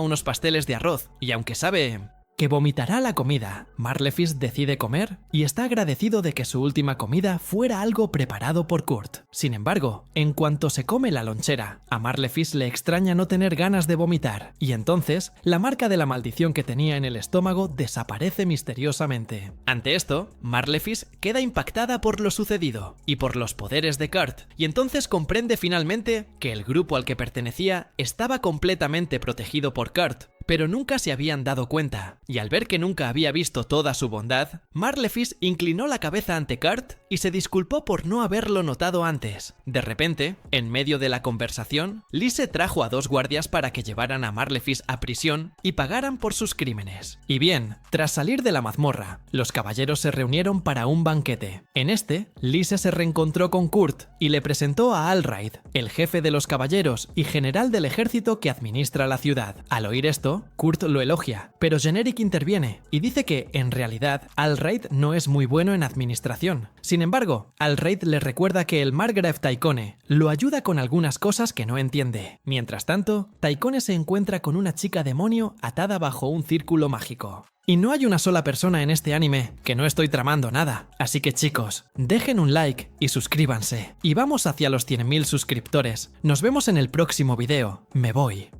unos pasteles de arroz y aunque sabe que vomitará la comida, Marlefis decide comer y está agradecido de que su última comida fuera algo preparado por Kurt. Sin embargo, en cuanto se come la lonchera, a Marlefis le extraña no tener ganas de vomitar, y entonces la marca de la maldición que tenía en el estómago desaparece misteriosamente. Ante esto, Marlefis queda impactada por lo sucedido y por los poderes de Kurt, y entonces comprende finalmente que el grupo al que pertenecía estaba completamente protegido por Kurt, pero nunca se habían dado cuenta, y al ver que nunca había visto toda su bondad, Marlefis inclinó la cabeza ante Kurt y se disculpó por no haberlo notado antes. De repente, en medio de la conversación, Lise trajo a dos guardias para que llevaran a Marlefis a prisión y pagaran por sus crímenes. Y bien, tras salir de la mazmorra, los caballeros se reunieron para un banquete. En este, Lise se reencontró con Kurt y le presentó a Alraid, el jefe de los caballeros y general del ejército que administra la ciudad. Al oír esto, Kurt lo elogia, pero Generic interviene y dice que, en realidad, Alraid no es muy bueno en administración. Sin embargo, Alraid le recuerda que el Margrave Taikone lo ayuda con algunas cosas que no entiende. Mientras tanto, Taikone se encuentra con una chica demonio atada bajo un círculo mágico. Y no hay una sola persona en este anime que no estoy tramando nada. Así que chicos, dejen un like y suscríbanse. Y vamos hacia los 100.000 suscriptores. Nos vemos en el próximo video. Me voy.